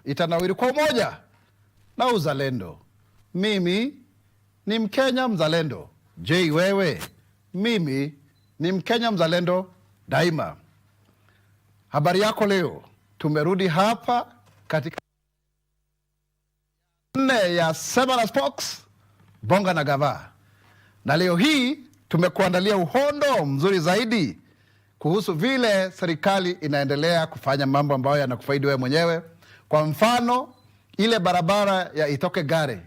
itanawiri kwa umoja na uzalendo. Mimi ni Mkenya mzalendo. Je, wewe? Mimi ni Mkenya mzalendo daima. Habari yako leo. Tumerudi hapa katika nne ya Sema na Spokes, Bonga na Gava. Na leo hii tumekuandalia uhondo mzuri zaidi kuhusu vile serikali inaendelea kufanya mambo ambayo yanakufaidi wewe mwenyewe. Kwa mfano, ile barabara ya itoke Gare,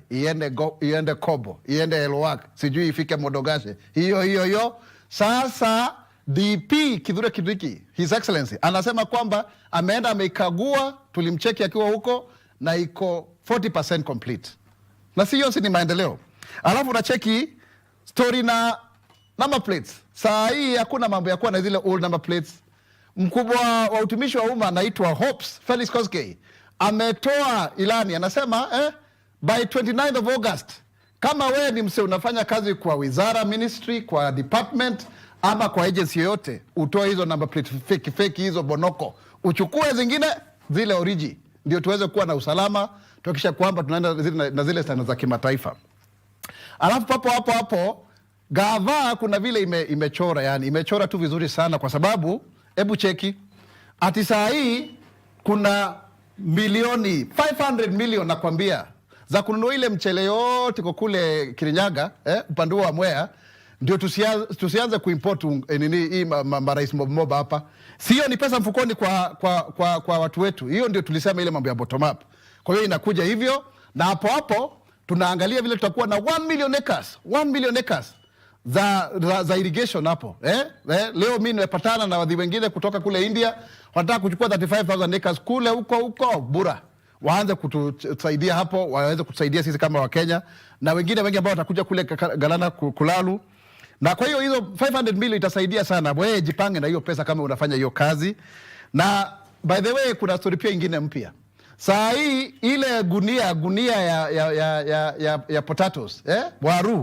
iende Kobo, iende Elwak, sijui ifike Modogashe. Hiyo. Sasa DP Kithure Kindiki, His Excellency, anasema kwamba ameenda ameikagua, tulimcheki akiwa huko na iko 40% complete. Na siyo ni maendeleo. Alafu unacheki story na number plates. Saa hii hakuna mambo ya kuwa na zile old number plates. Mkubwa wa utumishi wa umma anaitwa Hopes Felix Koskei ametoa ilani, anasema by 29th of August, kama wewe ni mse unafanya kazi kwa wizara, ministry, kwa department ama kwa agency yoyote, utoe hizo number plate fake hizo bonoko, uchukue zingine zile origi, ndio tuweze kuwa na usalama, tuhakikisha kwamba tunaenda na zile standards za kimataifa. Alafu hapo Gava kuna vile imechora, yani imechora tu vizuri sana, kwa sababu hebu cheki ati saa hii kuna milioni 500 million nakwambia za kununua ile mchele yote kwa kule Kirinyaga, upande wa Mwea, ndio tusianze kuimport hii marais mob hapa. Sio ni pesa mfukoni kwa watu wetu. Hiyo ndio tulisema ile mambo ya bottom up. Kwa hiyo inakuja hivyo, na hapo tunaangalia vile tutakuwa na 1 million acres za irrigation hapo. Leo mimi nimepatana na wadhi wengine kutoka kule India, wanataka kuchukua 35,000 acres kule huko Bura. Waanze kutusaidia hapo, waweze kutusaidia sisi kama Wakenya, na wengine wengi ambao watakuja kule Galana Kulalu. Na kwa hiyo hizo 500 million itasaidia sana. Wewe jipange na hiyo pesa kama unafanya hiyo kazi. Na by the way, kuna story pia nyingine mpya. Saa hii ile gunia ya potatoes,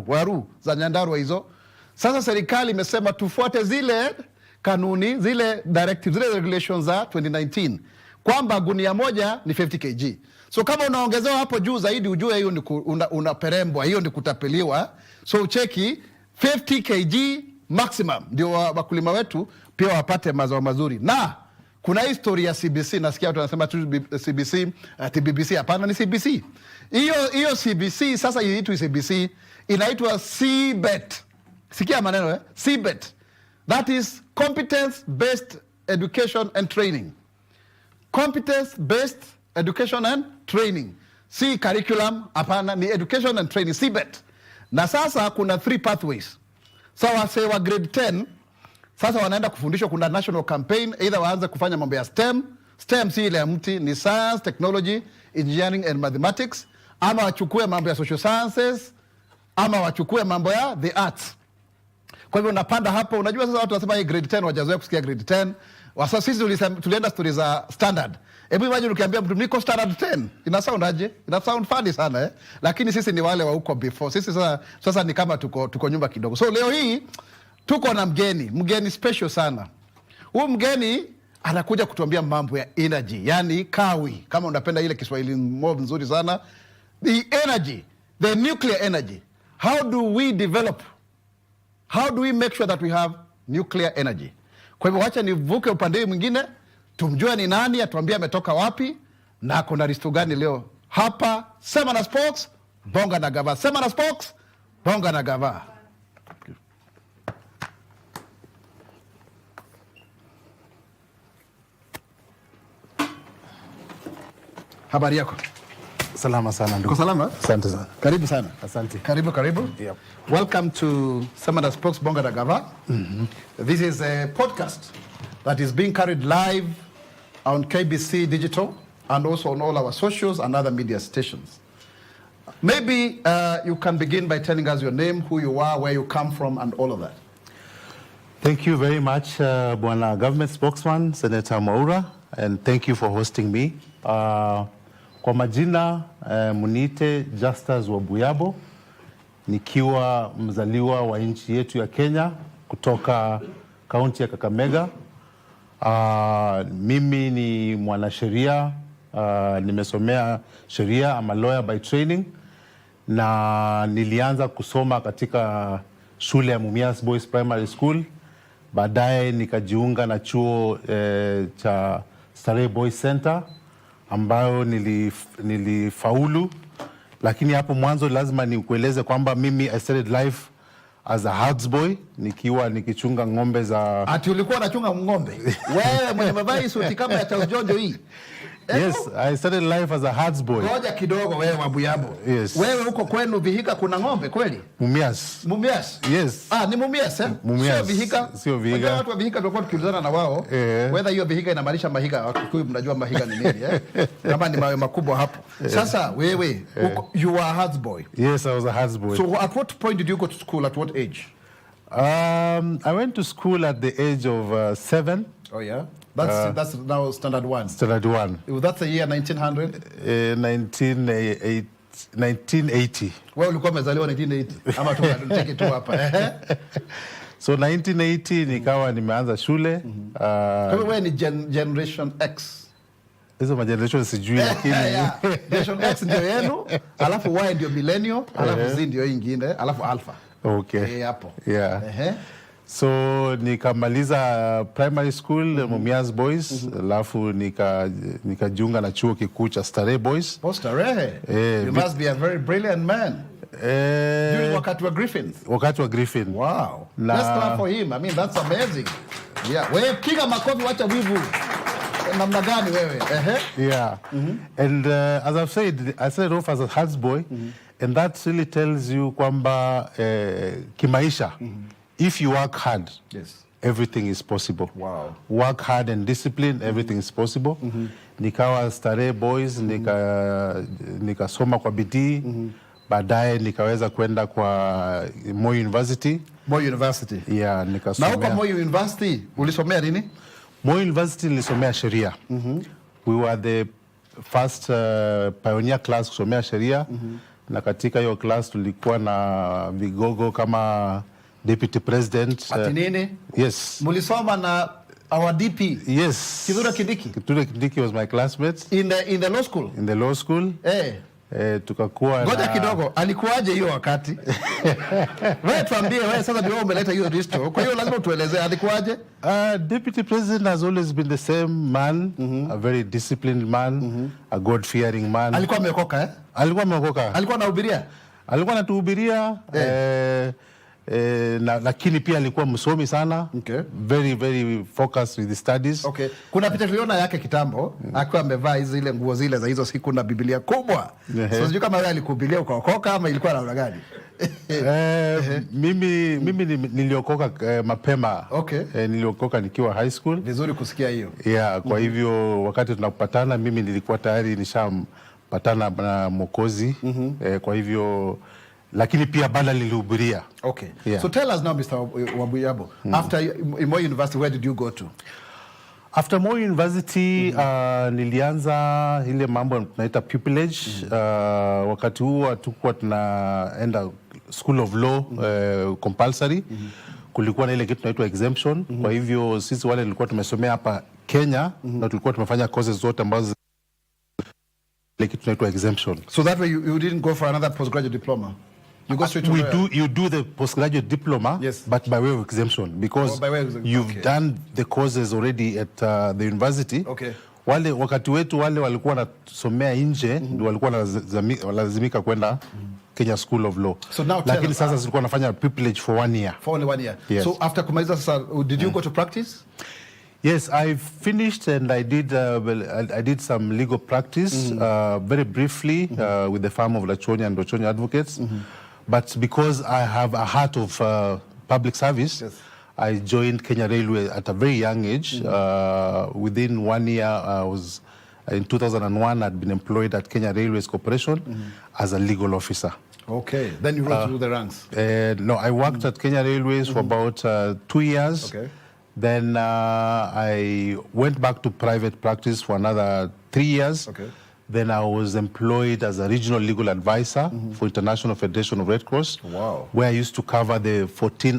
waru za Nyandarua hizo. Sasa serikali imesema tufuate zile kanuni, zile directives, zile regulations za 2019, kwamba gunia moja ni 50 kg. So kama unaongezewa hapo juu zaidi, ujue hiyo ni unaperembwa, hiyo ni kutapeliwa. So ucheki 50 kg maximum, ndio wakulima wetu pia wapate mazao mazuri. Na kuna historia ya CBC, nasikia watu wanasema tu CBC, TBBC, hapana, ni CBC. Hiyo CBC sasa inaitwa CBC, inaitwa CBET. Sikia maneno CBET. That is competence based education and training. Competence based education and training. Si curriculum, hapana, ni education and training, CBET. Na sasa kuna 3 pathways. Wase wa grade 10 sasa wanaenda kufundishwa, kuna national campaign, either waanze kufanya mambo ya STEM. STEM si ile ya mti, ni science, technology, engineering and mathematics, ama wachukue mambo ya social sciences, ama wachukue mambo ya the arts. Kwa hivyo unapanda hapo, unajua sasa watu wanasema hii grade 10 wajazoea kusikia grade 10. Wasa sisi tulienda stories za standard. Hebu imagine ukiambia mtu niko standard 10, ina sound aje? Ina sound funny sana Lakini sisi ni wale wa huko before. Sisi sasa ni kama tuko nyumba kidogo. So leo hii tuko na mgeni special sana. Huyu mgeni anakuja kutuambia mambo ya energy, yani kawi, kama unapenda ile Kiswahili mob nzuri sana. The energy, the nuclear energy. How do we develop? How do we make sure that we have nuclear energy? Kwa hivyo wacha nivuke upande mwingine, tumjue ni nani, atuambie ametoka wapi na kuna risto gani leo. Hapa Sema na Spokes, Bonga na Gava. Sema na Spokes, Bonga na Gava. Habari yako? Salama sana ndugu. Uko salama? Asante sana. Karibu sana. Asante. Karibu. Yep. Welcome to Sema na Spokes, Bonga na Gava. This is a podcast that is being carried live on KBC Digital and also on all our socials and other media stations. Maybe you can begin by telling us your name, who you are, where you come from, and all of that. Thank you very much, Bwana Government Spokesman, Senator Mwaura, and thank you for hosting me. Kwa majina Munite Justus Wabuyabo, nikiwa mzaliwa wa nchi yetu ya Kenya kutoka kaunti ya Kakamega. Mimi ni mwanasheria Nimesomea sheria, I'm a lawyer by training, na nilianza kusoma katika shule ya Mumias Boys Primary School. Baadaye nikajiunga na chuo cha Starehe Boys Center ambayo nilifaulu, lakini hapo mwanzo lazima nikueleze kwamba mimi I started life as a herds boy, nikichunga ng'ombe za... Ati ulikuwa unachunga ng'ombe? Wewe mwenye mavazi suti kama ya Taujojo hii. Yes, I started life as a herds boy. Ngoja kidogo wewe Wabuyabo. Yes. Wewe huko kwenu Vihiga kuna ng'ombe kweli? Mumias. Mumias? Yes. Ni Mumias eh? Mumias. Sio Vihiga? Sio Vihiga. Watu wa Vihiga tulikuwa tukiulizana na wao. Whether hiyo Vihiga inamaanisha mahiga, Wakikuyu mnajua mahiga ni nini eh? Kama ni mawe makubwa hapo. Sasa wewe, you were a herds boy. Yes, I was a herds boy. So at what point did you go to school? At what age? I went to school at the age of 7. Oh yeah? That's now standard 1. Standard 1. That's the year 1900? 1980. Wewe ulikuwa umezaliwa 1980 ama tunatiki tu hapa eh? So 1980 nikawa nimeanza shule. Kwa hiyo wewe ni generation X. Hizo mageneration sijui lakini generation X ndio yenu, alafu Y ndio millennial, alafu Z ndio nyingine, alafu alpha. Okay. Hapo. Yeah. So nikamaliza primary school Mumias Boys, alafu nikajiunga na chuo kikuu cha Starehe Boys. Starehe. You must be a very brilliant man. During wakati wa Griffin. Wakati wa Griffin. Wow. Let's clap for him. I mean, that's amazing. Yeah. Wewe piga makofi, wacha wivu. Namna gani wewe? Yeah. And as I've said, I started off as a herds boy, and that really tells you kwamba kimaisha, if you work hard, yes, everything is possible. Wow. Work hard and discipline, everything is possible. Nikawa Starehe Boys, nikasoma kwa bidii. Baadaye nikaweza kwenda kwa Moi University. Moi University? Yeah, nikasomea. Na huko Moi University ulisomea nini? Moi University nilisomea sheria. We were the first pioneer class kusomea sheria. Na katika hiyo class tulikuwa na vigogo kama Deputy President. Ati nini? Yes. Mulisoma na our DP? Yes. Kithure Kindiki? Kithure Kindiki was my classmate. In the law school? In the law school. Tukakuwa ngoja kidogo, alikuwaje hiyo wakati? Wewe tuambie, wewe sasa ndio umeleta hiyo risto. Kwa hiyo lazima tuelezee alikuwaje? Deputy President has always been the same man, a very disciplined man, a God-fearing man. Alikuwa ameokoka eh? Alikuwa ameokoka. Alikuwa anahubiria? Alikuwa anatuhubiria. Lakini pia alikuwa msomi sana. Okay. Very very focused with the studies. Okay. Kuna picha tuliona yake kitambo akiwa amevaa zile nguo zile za hizo siku na Biblia kubwa. So sijui kama wewe alikuhubiria ukaokoka ama ilikuwa namna gani? Mimi niliokoka mapema. Okay. Niliokoka nikiwa high school. Vizuri kusikia hiyo. Kwa hivyo wakati tunapatana mimi nilikuwa tayari nishampatana na Mwokozi. Kwa hivyo lakini pia bado nilihubiria. Okay. Yeah. So tell us now, Mr. Wabuyabo, after Moi University, where did you go to? After Moi University, nilianza ile mambo tunaita pupillage. Wakati huo hatukuwa tunaenda School of Law compulsory. Kulikuwa na ile kitu tunaitwa exemption. Kwa hivyo sisi wale tulikuwa tumesomea hapa Kenya na tulikuwa tumefanya courses zote ambazo ile kitu tunaitwa exemption. So that way you didn't go for another postgraduate diploma? You go straight to you do the postgraduate diploma, yes, but by way of exemption, because you've done the courses already at the university. Okay. Wale wakati wetu wale walikuwa wanasomea nje ndio walikuwa lazimika kwenda Kenya School of Law. So now lakini sasa tulikuwa nafanya pupillage for 1 year. For only 1 year. Yes. So after kumaliza sasa did you go to practice? Yes, I finished and I did some legal practice very briefly with the firm of Lachoni and Dochoni Advocates. But because I have a heart of public service, yes, I joined Kenya Railway at a very young age. Within 1 year, in 2001, I'd been employed at Kenya Railways Corporation as a legal officer. Okay, then you rose through the ranks. No, I worked at Kenya Railways for about 2 years. Okay. Then I went back to private practice for another 3 years. Okay. Then I was employed as a regional legal advisor for International Federation of Red Cross, Wow. where I used to cover the 14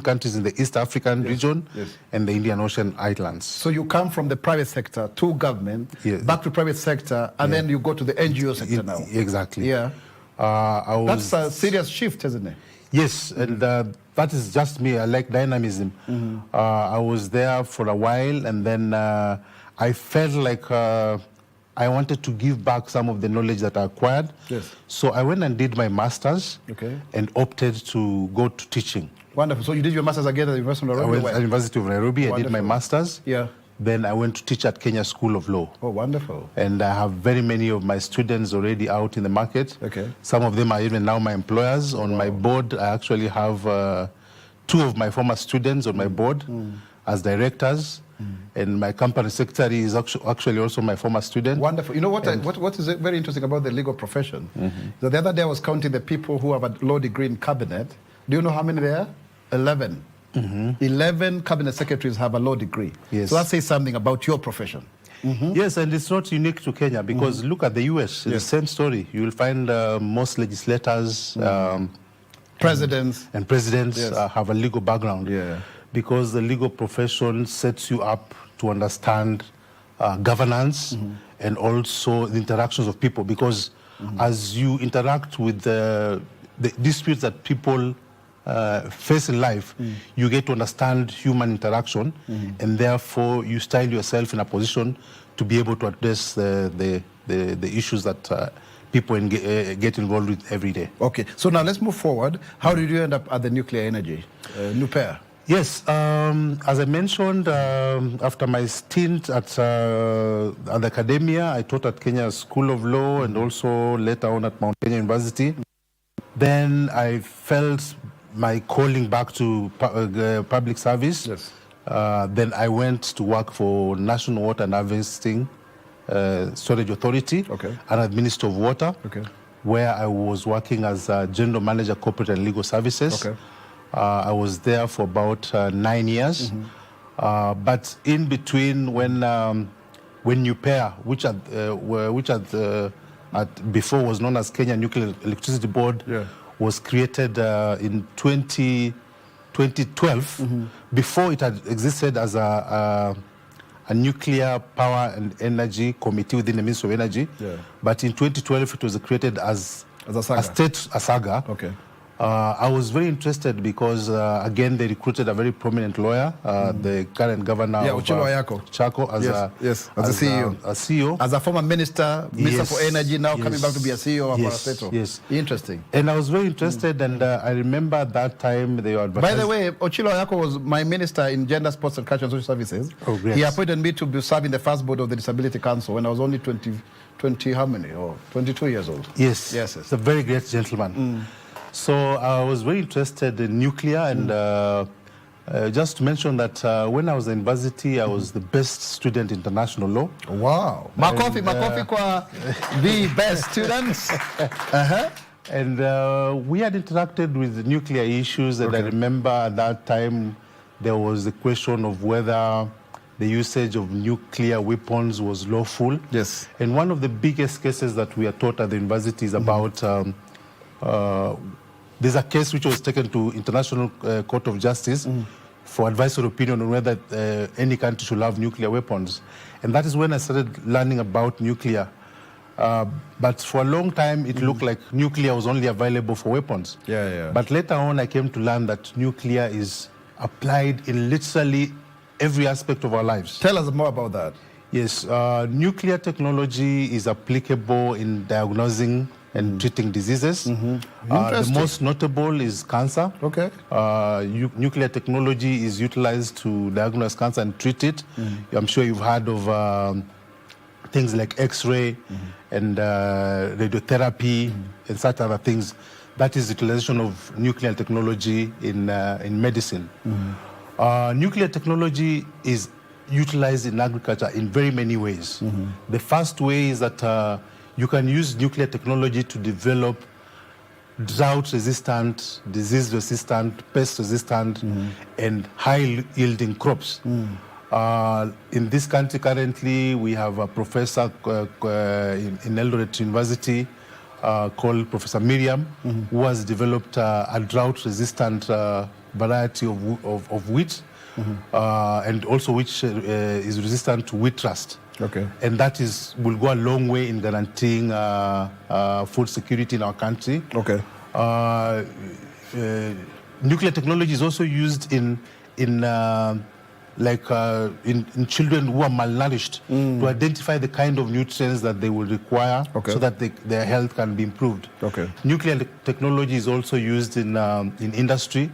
countries in the East African region and the Indian Ocean islands. So you come from the private sector to government, back to private sector, and then you go to the NGO sector now. Exactly. Yeah. That's a serious shift, isn't it? Yes, and that is just me. I like dynamism. I was there for a while, and then I felt like I wanted to give back some of the knowledge that I acquired. Yes. So I went and did my master's and opted to go to teaching. Wonderful. So you did your master's again at the University of Nairobi? I went at the University of Nairobi. Wonderful. I did my master's. Yeah. Then I went to teach at Kenya School of Law. Oh, wonderful. And I have very many of my students already out in the market. Okay. Some of them are even now my employers. On my board, I actually have 2 of my former students on my board as directors. And my company secretary is actually also my former student. Wonderful. You know what is very interesting about the legal profession? So the other day I was counting the people who have a law degree in cabinet. Do you know how many there are? 11. 11 cabinet secretaries have a law degree. Yes. So that says something about your profession. Yes, and it's not unique to Kenya because look at the US, it's the same story. You will find most legislators, presidents have a legal background. Yeah. Because the legal profession sets you up to understand governance and also the interactions of people. Because as you interact with the disputes that people face in life, you get to understand human interaction, and therefore you style yourself in a position to be able to address the issues that people get involved with every day. Okay, so now let's move forward. How did you end up at the nuclear energy, NUPER? Yes, as I mentioned, after my stint at the academia, I taught at Kenya School of Law and also later on at Mount Kenya University. Then I felt my calling back to public service. Yes. Then I went to work for National Water and Harvesting Storage Authority and at Ministry of Water, where I was working as a General Manager, Corporate and Legal Services. I was there for about 9 years. But in between, when NUPER, which before was known as Kenya Nuclear Electricity Board, was created in 2012, before it had existed as a nuclear power and energy committee within the Ministry of Energy. But in 2012, it was created as a saga. I was very interested because, again, they recruited a very prominent lawyer, the current governor of Chako, as a CEO. As a former minister for energy, now coming back to be a CEO of Parastato. Interesting. And I was very interested, and I remember at that time they were advertising. By the way, Ochilo Ayako was my minister in Gender, Sports and Culture and Social Services. Oh, great. He appointed me to be serving the first board of the Disability Council when I was only 20 how many? Or 22 years old. Yes. It's a very great gentleman. So I was very interested in nuclear, and just to mention that when I was in university, I was the best student in international law. Wow. Makofi kwa the best students. And we had interacted with nuclear issues, and I remember at that time there was the question of whether the usage of nuclear weapons was lawful. Yes. And one of the biggest cases that we are taught at the university is about there's a case which was taken to International Court of Justice for advisory opinion on whether any country should have nuclear weapons. And that is when I started learning about nuclear. But for a long time, it looked like nuclear was only available for weapons. But later on, I came to learn that nuclear is applied in literally every aspect of our lives. Tell us more about that. Yes, nuclear technology is applicable in diagnosing and treating diseases. The most notable is cancer. Nuclear technology is utilized to diagnose cancer and treat it. I'm sure you've heard of things like X-ray and radiotherapy and such other things. That is utilization of nuclear technology in medicine. Nuclear technology is utilized in agriculture in very many ways. The first way is that you can use nuclear technology to develop drought-resistant, disease-resistant, pest-resistant, and high-yielding crops. In this country currently, we have a professor in Eldoret University called Professor Miriam, who has developed a drought-resistant variety of wheat, and also which is resistant to wheat rust. Okay. And that will go a long way in guaranteeing food security in our country. Okay. Nuclear technology is also used in children who are malnourished to identify the kind of nutrients that they will require, so that their health can be improved. Okay. Nuclear technology is also used in industry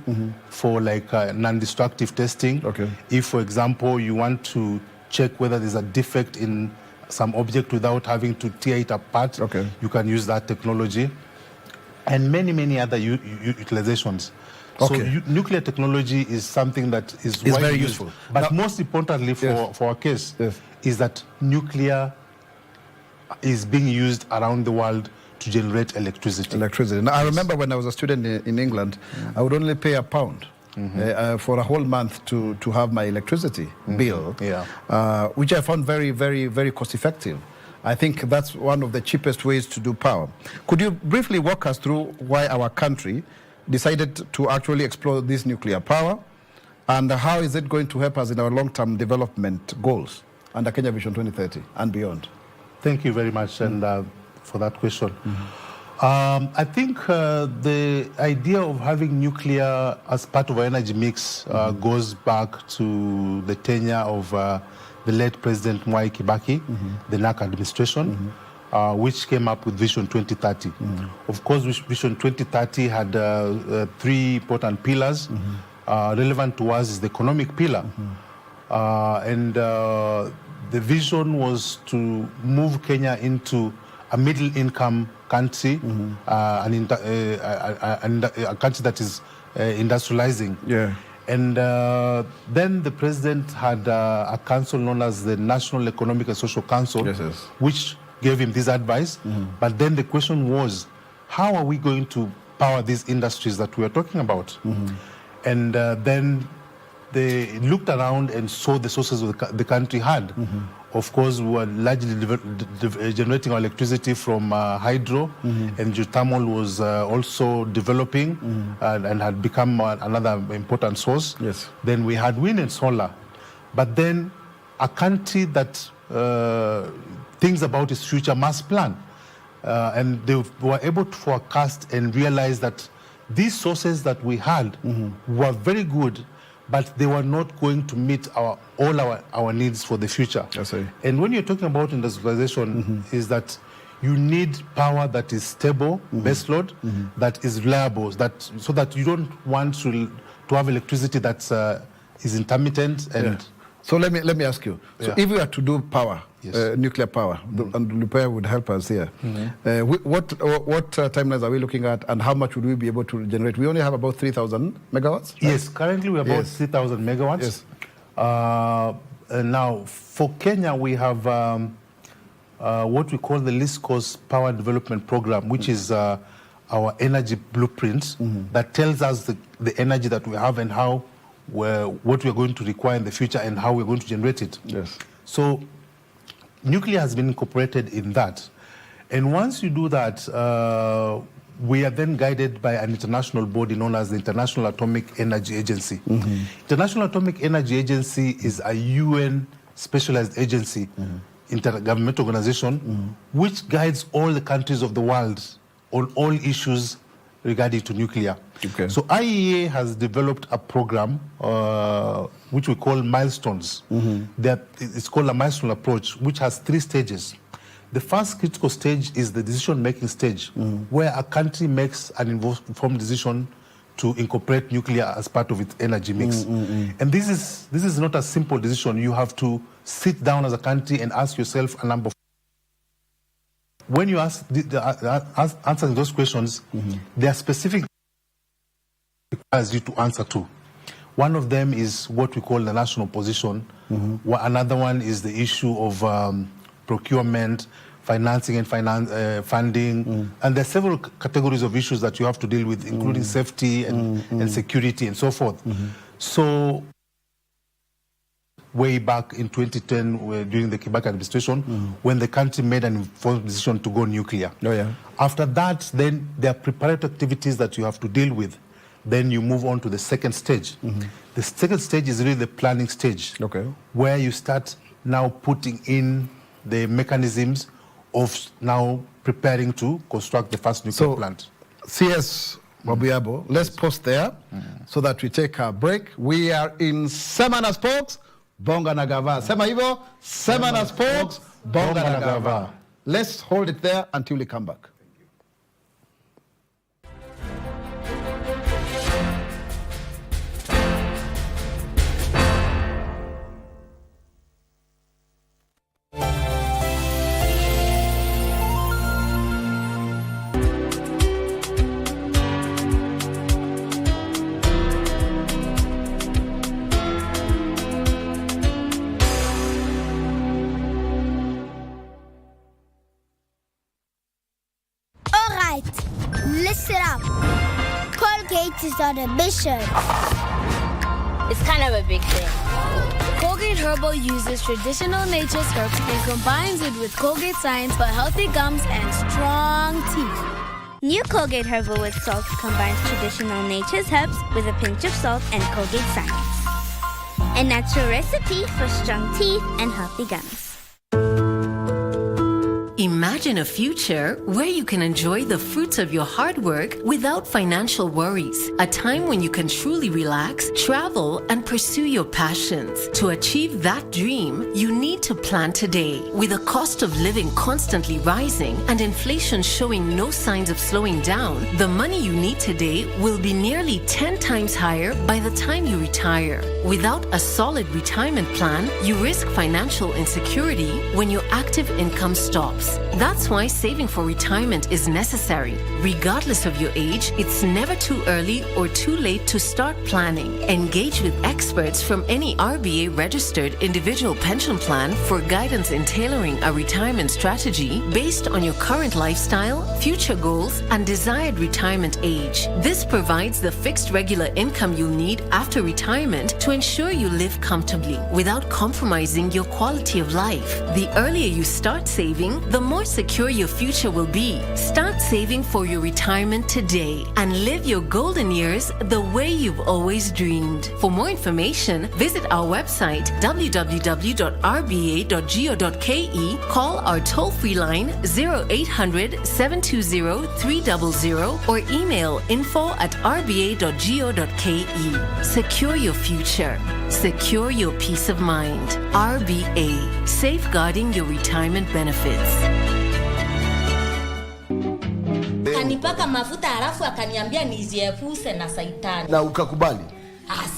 for non-destructive testing. Okay. If, for example, you want to check whether there's a defect in some object without having to tear it apart, you can use that technology, and many other utilizations. Okay. So nuclear technology is something that is very useful. But most importantly for our case is that nuclear is being used around the world to generate electricity. Now, I remember when I was a student in England, I would only pay £1 for a whole month to have my electricity bill, which I found very cost effective. I think that's one of the cheapest ways to do power. Could you briefly walk us through why our country decided to actually explore this nuclear power, and how is it going to help us in our long-term development goals under Kenya Vision 2030 and beyond? Thank you very much and for that question. I think the idea of having nuclear as part of our energy mix goes back to the tenure of the late President Mwai Kibaki, the NAC administration, which came up with Vision 2030. Of course, Vision 2030 had three important pillars. Relevant to us is the economic pillar. And the vision was to move Kenya into a middle-income country, a country that is industrializing. And then the president had a council known as the National Economic and Social Council, which gave him this advice. But then the question was, how are we going to power these industries that we are talking about? And then they looked around and saw the sources of the country had. Of course, we were largely generating our electricity from hydro, and geothermal was also developing and had become another important source. Then we had wind and solar. But then a country that thinks about its future must plan. And they were able to forecast and realize that these sources that we had were very good, but they were not going to meet all our needs for the future. And when you're talking about industrialization, is that you need power that is stable, baseload, that is reliable, so that you don't want to have electricity that is intermittent. And so let me ask you. So if we are to do power, nuclear power, and Lupea would help us here. What timelines are we looking at, and how much would we be able to generate? We only have about 3,000 megawatts. Right? Yes, currently we're about 3,000 megawatts. Now, for Kenya, we have what we call the Least Cost Power Development Program, which is our energy blueprint that tells us the energy that we have and how what we are going to require in the future and how we're going to generate it. So nuclear has been incorporated in that. And once you do that, we are then guided by an international body known as the International Atomic Energy Agency. International Atomic Energy Agency is a UN specialized agency, intergovernmental organization, which guides all the countries of the world on all issues regarding to nuclear. So IEA has developed a program which we call milestones. It's called a milestone approach, which has 3 stages. The first critical stage is the decision-making stage, where a country makes an informed decision to incorporate nuclear as part of its energy mix. And this is not a simple decision. You have to sit down as a country and ask yourself a number of. When you answering those questions, there are specific requires you to answer to. One of them is what we call the national position. Another one is the issue of procurement, financing and funding. And there are several categories of issues that you have to deal with, including safety and security and so forth. So way back in 2010 during the Kibaki administration, when the country made an informed decision to go nuclear. Oh, yeah. After that, then there are preparatory activities that you have to deal with. Then you move on to the second stage. The second stage is really the planning stage, where you start now putting in the mechanisms of now preparing to construct the first nuclear plant. CS Wabuyabu, let's pause there so that we take a break. We are in Sema na Spokes, Bonga na Gava. Sema hivyo, Sema na Spokes, Bonga na Gava. Let's hold it there until we come back. Listen up. Colgate is on a mission. It's kind of a big thing. Colgate Herbal uses traditional nature's herbs and combines it with Colgate Science for healthy gums and strong teeth. New Colgate Herbal with Salt combines traditional nature's herbs with a pinch of salt and Colgate Science. A natural recipe for strong teeth and healthy gums. Imagine a future where you can enjoy the fruits of your hard work without financial worries. A time when you can truly relax, travel, and pursue your passions. To achieve that dream, you need to plan today. With the cost of living constantly rising and inflation showing no signs of slowing down, the money you need today will be nearly 10 times higher by the time you retire. Without a solid retirement plan, you risk financial insecurity when your active income stops. That's why saving for retirement is necessary. Regardless of your age, it's never too early or too late to start planning. Engage with experts from any RBA-registered individual pension plan for guidance in tailoring a retirement strategy based on your current lifestyle, future goals, and desired retirement age. This provides the fixed regular income you'll need after retirement to ensure you live comfortably without compromising your quality of life. The earlier you start saving, the more secure your future will be. Start saving for your retirement today and live your golden years the way you've always dreamed. For more information, visit our website www.rba.go.ke, call our toll-free line 0800 720 300 or email info@rba.go.ke. Secure your future. Secure your peace of mind. RBA, safeguarding your retirement benefits. Kanipaka mafuta halafu akaniambia niziepuse na saitani. Na ukakubali?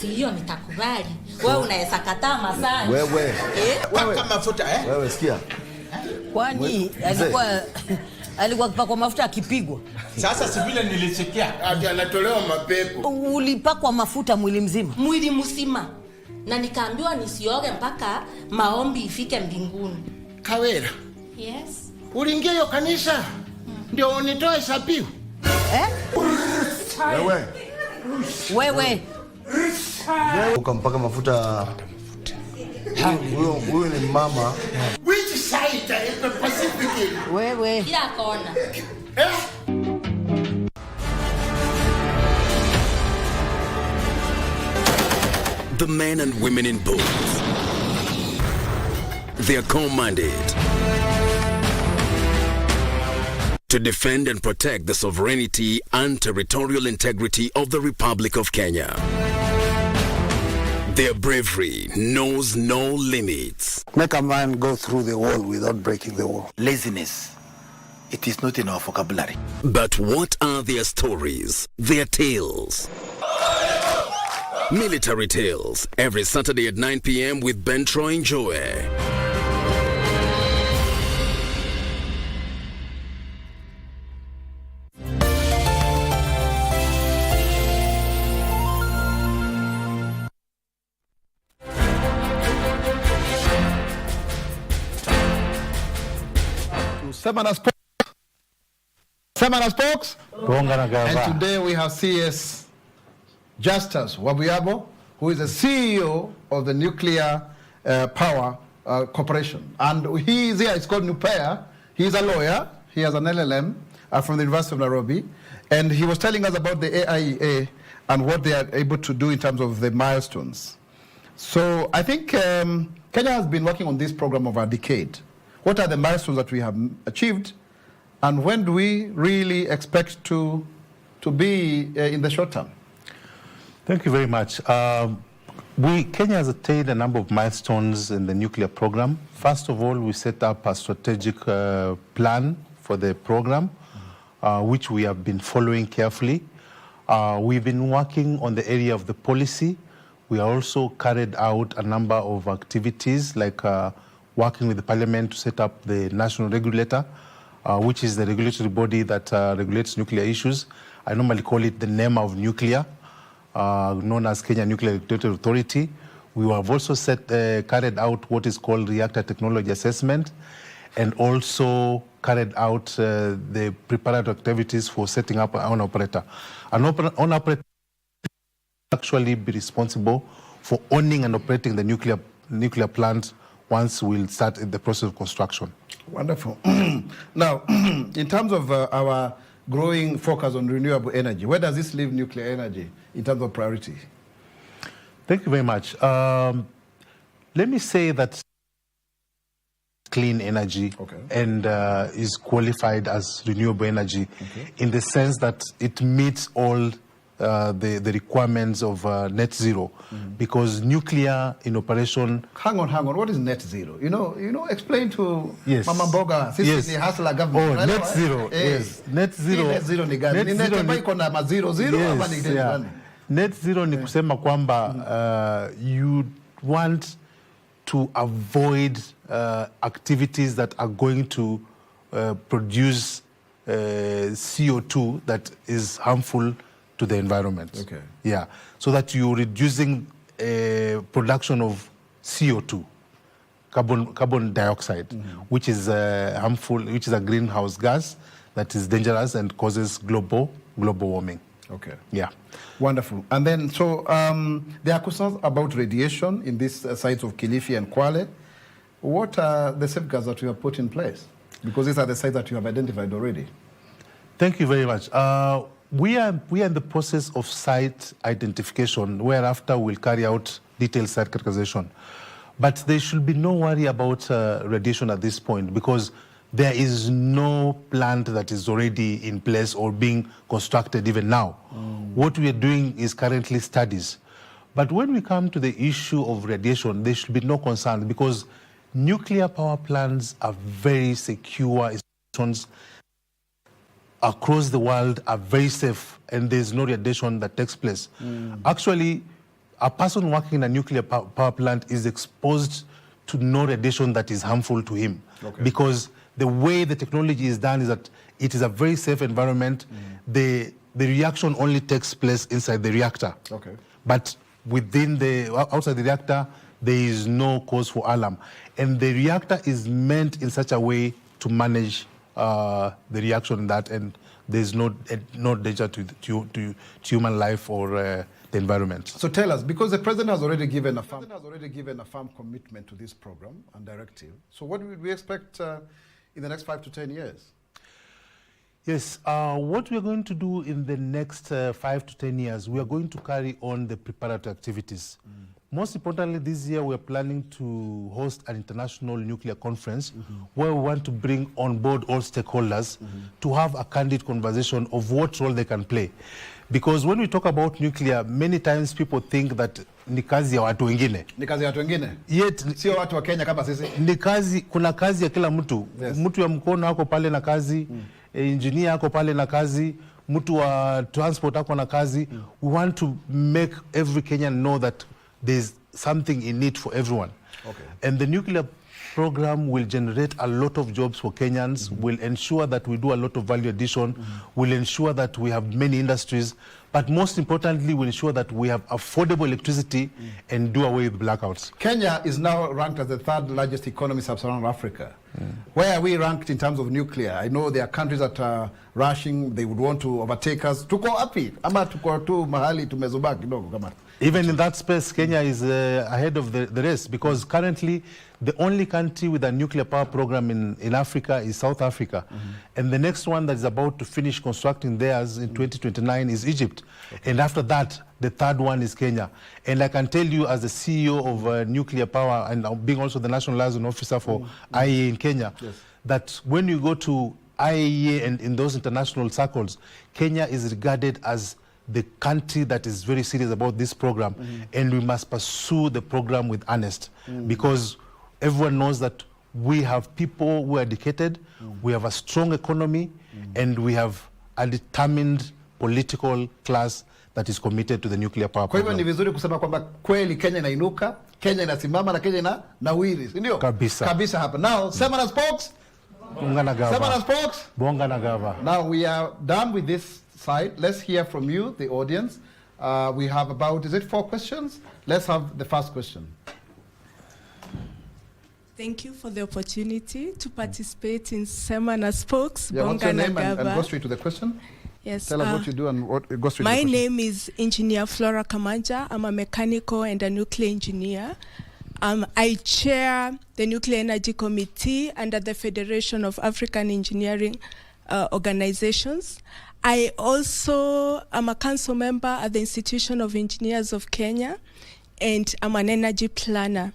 Si hiyo nitakubali. Wewe unaweza kataa masani. Wewe. Paka mafuta Wewe sikia. Kwani alikuwa kupakwa mafuta akipigwa. Sasa si vile nilisikia ati anatolewa mapepo. Ulipakwa mafuta mwili mzima? Mwili mzima. Na nikaambiwa nisioge mpaka maombi ifike mbinguni. Kawera. Yes. Uliingia hiyo kanisa? Ndio unitoe sabiu. Wewe. Ukampaka mafuta. Huyo ni mama. Which side in the Pacific? Wewe. Kila kona. The men and women in bold. They are commanded to defend and protect the sovereignty and territorial integrity of the Republic of Kenya. Their bravery knows no limits. Make a man go through the wall without breaking the wall. Laziness. It is not in our vocabulary. But what are their stories, their tales? Military Tales, every Saturday at 9 p.m. with Ben Troy Joe. Sema na Spokes, Bonga na Gava. And today we have CS Justus Wabuyabu, who is the CEO of the Nuclear Power Corporation. And he is here, it's called Nupea. He's a lawyer, he has an LLM from the University of Nairobi, and he was telling us about the AIEA and what they are able to do in terms of the milestones. So I think Kenya has been working on this program over a decade. What are the milestones that we have achieved, and when do we really expect to be in the short term? Thank you very much. Kenya has attained a number of milestones in the nuclear program. First of all, we set up a strategic plan for the program, which we have been following carefully. We've been working on the area of the policy. We also carried out a number of activities like working with the parliament to set up the national regulator, which is the regulatory body that regulates nuclear issues. I normally call it the NEMA of nuclear, known as Kenya Nuclear Regulatory Authority. We have also carried out what is called reactor technology assessment, and also carried out the preparatory activities for setting up an operator. An operator actually be responsible for owning and operating the nuclear plant once we'll start the process of construction. Wonderful. Now, in terms of our growing focus on renewable energy, where does this leave nuclear energy in terms of priority? Thank you very much. Let me say that clean energy and is qualified as renewable energy in the sense that it meets all the requirements of net zero, because nuclear in operation. Hang on. What is net zero? You know, explain to Mama Bonga. Yes. Government. Oh, net zero. Yes. Net zero. Net zero ni gani? Net zero ni kusema kwamba you want to avoid activities that are going to produce CO2 that is harmful to the environment. Okay. Yeah. So that you're reducing production of CO2, carbon dioxide, which is harmful, which is a greenhouse gas that is dangerous and causes global warming. Okay. Yeah. Wonderful. And then, so there are concerns about radiation in these sites of Kilifi and Kwale. What are the safeguards that you have put in place? Because these are the sites that you have identified already. Thank you very much. We are in the process of site identification, whereafter we'll carry out detailed site characterization. But there should be no worry about radiation at this point, because there is no plant that is already in place or being constructed even now. What we are doing is currently studies. But when we come to the issue of radiation, there should be no concern, because nuclear power plants are very secure institutions across the world, are very safe, and there's no radiation that takes place. Actually, a person working in a nuclear power plant is exposed to no radiation that is harmful to him, because the way the technology is done is that it is a very safe environment. The reaction only takes place inside the reactor. But outside the reactor, there is no cause for alarm. And the reactor is meant in such a way to manage the reaction in that, and there's no danger to human life or the environment. So tell us, because the president has already given a firm commitment to this program and directive. So what would we expect in the next 5 to 10 years? Yes, what we're going to do in the next 5 to 10 years, we are going to carry on the preparatory activities. Most importantly, this year we are planning to host an international nuclear conference where we want to bring on board all stakeholders to have a candid conversation of what role they can play. Because when we talk about nuclear, many times people think that ni kazi ya watu wengine. Ni kazi ya watu wengine? Yet, sio watu wa Kenya kama sisi. Ni kazi, kuna kazi ya kila mtu. Mtu ya mkono ako pale na kazi, engineer ako pale na kazi, mtu wa transport ako na kazi. We want to make every Kenyan know that there's something in it for everyone. And the nuclear program will generate a lot of jobs for Kenyans, will ensure that we do a lot of value addition, will ensure that we have many industries, but most importantly, will ensure that we have affordable electricity and do away with blackouts. Kenya is now ranked as the 3rd largest economy in sub-Saharan Africa. Where are we ranked in terms of nuclear? I know there are countries that are rushing, they would want to overtake us. Tuko api? Ama tuko tu mahali tumezubaki kidogo kama Even in that space, Kenya is ahead of the rest, because currently the only country with a nuclear power program in Africa is South Africa. And the next one that is about to finish constructing theirs in 2029 is Egypt. And after that, the third one is Kenya. And I can tell you, as the CEO of nuclear power and being also the national liaison officer for IAEA in Kenya, that when you go to IAEA and in those international circles, Kenya is regarded as the country that is very serious about this program, and we must pursue the program with earnest, because everyone knows that we have people who are educated, we have a strong economy, and we have a determined political class that is committed to the nuclear power Kwa hivyo program. ni vizuri kusema kwamba kweli Kenya inainuka, Kenya inasimama na Kenya ina nawiri, si ndio? Kabisa. Kabisa hapa. Now, Sema na spokes. Bonga na Gava. Sema na spokes. Bonga na Gava. Now we are done with this side. Let's hear from you, the audience. We have about, is it 4 questions? Let's have the first question. Thank you for the opportunity to participate in Sema na Spokes. Yeah, what's your Bonga na name and Gava. go straight to the question? Yes. Tell us what you do and go straight to the My question. name is Engineer Flora Kamanja. I'm a mechanical and a nuclear engineer. I chair the Nuclear Energy Committee under the Federation of African Engineering Organizations. I also am a council member at the Institution of Engineers of Kenya, and I'm an energy planner.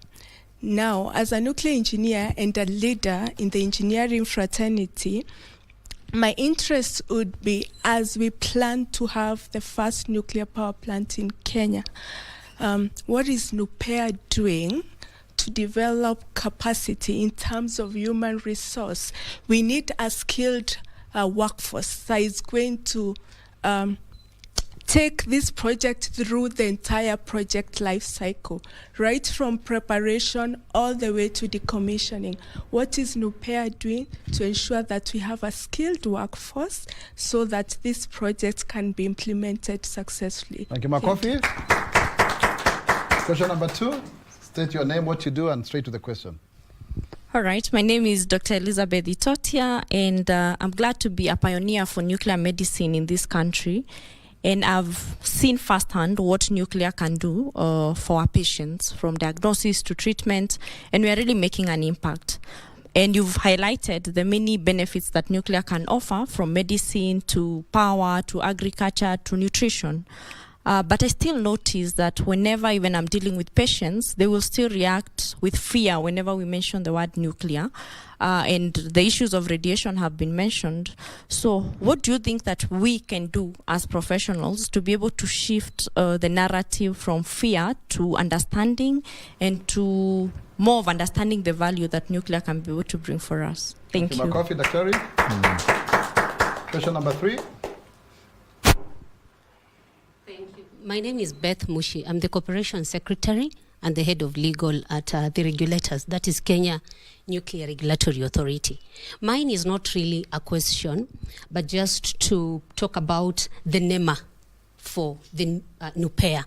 Now, as a nuclear engineer and a leader in the engineering fraternity, my interest would be, as we plan to have the first nuclear power plant in Kenya, what is NUPEA doing to develop capacity in terms of human resource? We need a skilled workforce that is going to take this project through the entire project life cycle, right from preparation all the way to decommissioning. What is NUPEA doing to ensure that we have a skilled workforce so that this project can be implemented successfully? Thank you, Makofi. Question number 2. State your name, what you do, and straight to the question. All right, my name is Dr. Elizabeth Itotia, and I'm glad to be a pioneer for nuclear medicine in this country. And I've seen firsthand what nuclear can do for our patients, from diagnosis to treatment, and we are really making an impact. And you've highlighted the many benefits that nuclear can offer, from medicine to power to agriculture to nutrition. But I still notice that whenever even I'm dealing with patients, they will still react with fear whenever we mention the word nuclear. And the issues of radiation have been mentioned. So what do you think that we can do as professionals to be able to shift the narrative from fear to understanding, and to more of understanding the value that nuclear can be able to bring for us? Thank you. Makofi, Daktari. Question number 3. My name is Beth Mushi. I'm the Corporation Secretary and the Head of Legal at the regulators, that is Kenya Nuclear Regulatory Authority. Mine is not really a question, but just to talk about the NEMA for the NUPEA.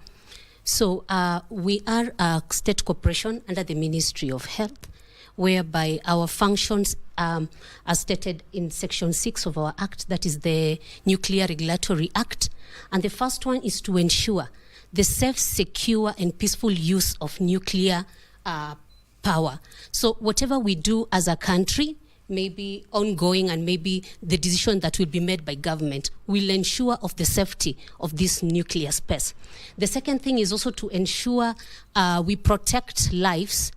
So we are a state corporation under the Ministry of Health, whereby our functions are stated in Section 6 of our Act, that is the Nuclear Regulatory Act. And the first one is to ensure the safe, secure, and peaceful use of nuclear power. So whatever we do as a country, maybe ongoing and maybe the decision that will be made by government, will ensure of the safety of this nuclear space. The second thing is also to ensure we protect lives,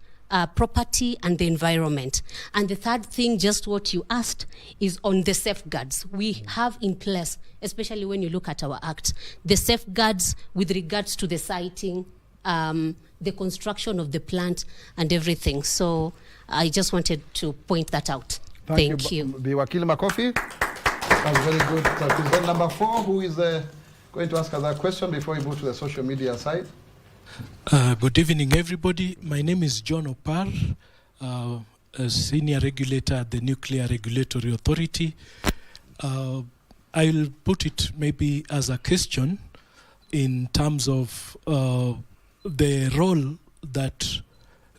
property, and the environment. And the third thing, just what you asked, is on the safeguards we have in place, especially when you look at our act, the safeguards with regards to the siting, the construction of the plant, and everything. So I just wanted to point that out. Thank you. Biwakili Makofi. That's very good. Then number 4, who is going to ask us that question before we move to the social media side? Good evening, everybody. My name is John Opar, a senior regulator at the Nuclear Regulatory Authority. I'll put it maybe as a question in terms of the role that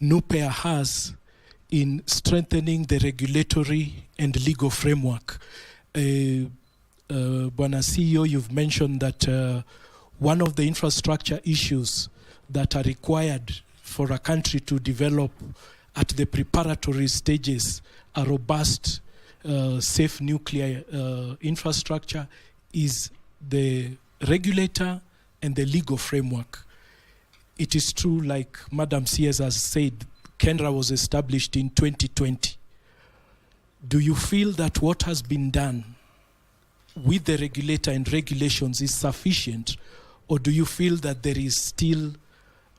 NUPEA has in strengthening the regulatory and legal framework. Bwana CEO, you've mentioned that one of the infrastructure issues that are required for a country to develop at the preparatory stages a robust, safe nuclear infrastructure is the regulator and the legal framework. It is true, like Madam CS has said, KENRA was established in 2020. Do you feel that what has been done with the regulator and regulations is sufficient, or do you feel that there is still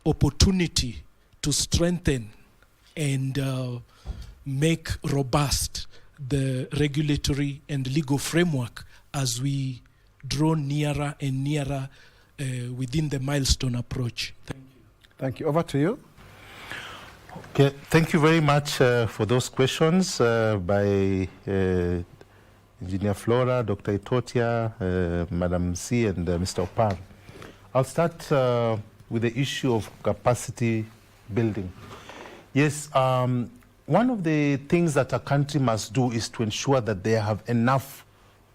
opportunity to strengthen and make robust the regulatory and legal framework as we draw nearer and nearer within the milestone approach? Thank you. Thank you. Over to you. Okay, thank you very much for those questions by Engineer Flora, Dr. Itotia, Madam C, and Mr. Opar. I'll start with the issue of capacity building. Yes, one of the things that a country must do is to ensure that they have enough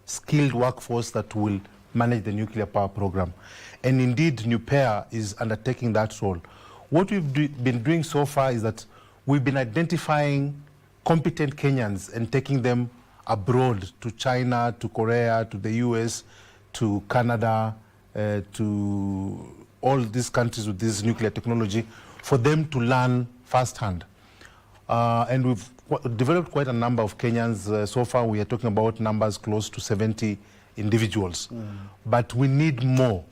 skilled workforce that will manage the nuclear power program. And indeed, NUPEA is undertaking that role. What we've been doing so far is that we've been identifying competent Kenyans and taking them abroad to China, to Korea, to the US, to Canada, to all these countries with this nuclear technology for them to learn firsthand. And we've developed quite a number of Kenyans. So far, we are talking about numbers close to 70 individuals. But we need more.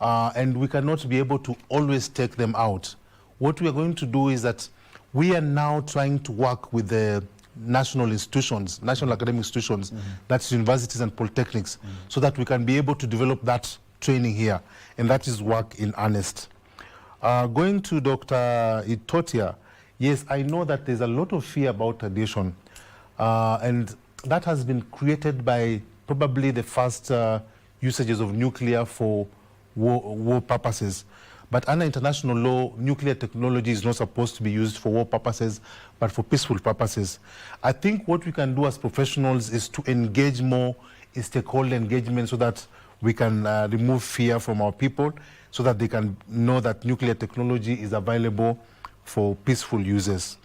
And we cannot be able to always take them out. What we are going to do is that we are now trying to work with the national institutions, national academic institutions, that's universities and polytechnics, so that we can be able to develop that training here. And that is work in earnest. Going to Dr. Itotia, yes, I know that there's a lot of fear about radiation. And that has been created by probably the first usages of nuclear for war purposes. But under international law, nuclear technology is not supposed to be used for war purposes, but for peaceful purposes. I think what we can do as professionals is to engage more in stakeholder engagement so that we can remove fear from our people, so that they can know that nuclear technology is available for peaceful uses.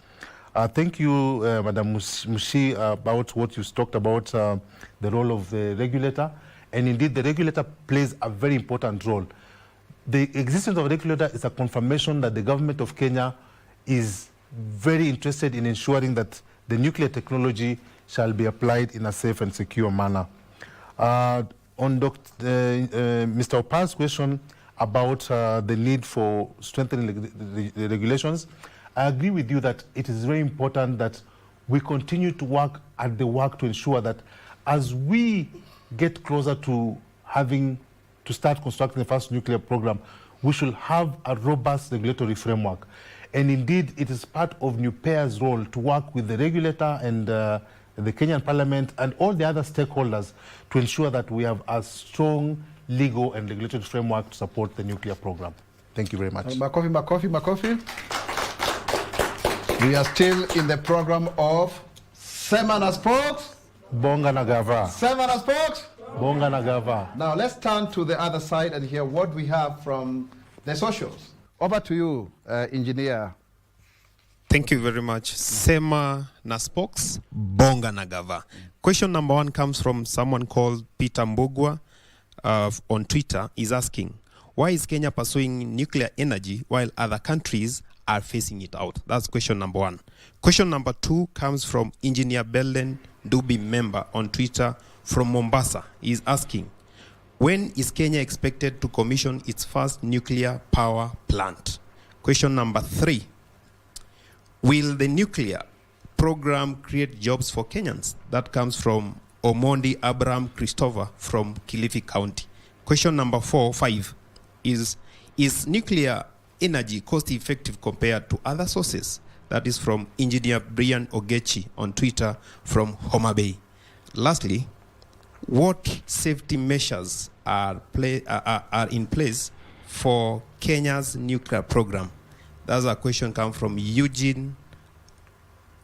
Thank you, Madam Mushi, about what you talked about, the role of the regulator. And indeed, the regulator plays a very important role. The existence of a regulator is a confirmation that the government of Kenya is very interested in ensuring that the nuclear technology shall be applied in a safe and secure manner. On Mr. Opar's question about the need for strengthening the regulations, I agree with you that it is very important that we continue to work at the work to ensure that as we get closer to having to start constructing the first nuclear program, we should have a robust regulatory framework. And indeed, it is part of NUPEA's role to work with the regulator and the Kenyan Parliament and all the other stakeholders to ensure that we have a strong legal and regulatory framework to support the nuclear program. Thank you very much. Makofi. We are still in the program of Sema na Spokes. Bonga na Gava. Sema na Spokes. Bonga na Gava. Now let's turn to the other side and hear what we have from the socials. Over to you, Engineer. Thank you very much. Sema na Spokes, Bonga na Gava. Question number 1 comes from someone called Peter Mbugwa on Twitter. He's asking, why is Kenya pursuing nuclear energy while other countries are phasing it out? That's question number 1. Question number 2 comes from Engineer Belen Dubi member on Twitter from Mombasa. He's asking, when is Kenya expected to commission its first nuclear power plant? Question number 3, will the nuclear program create jobs for Kenyans? That comes from Omondi Abraham Christopher from Kilifi County. Question number 5 is nuclear energy cost effective compared to other sources? That is from Engineer Brian Ogechi on Twitter from Homa Bay. Lastly, what safety measures are in place for Kenya's nuclear program? That's a question come from Eugene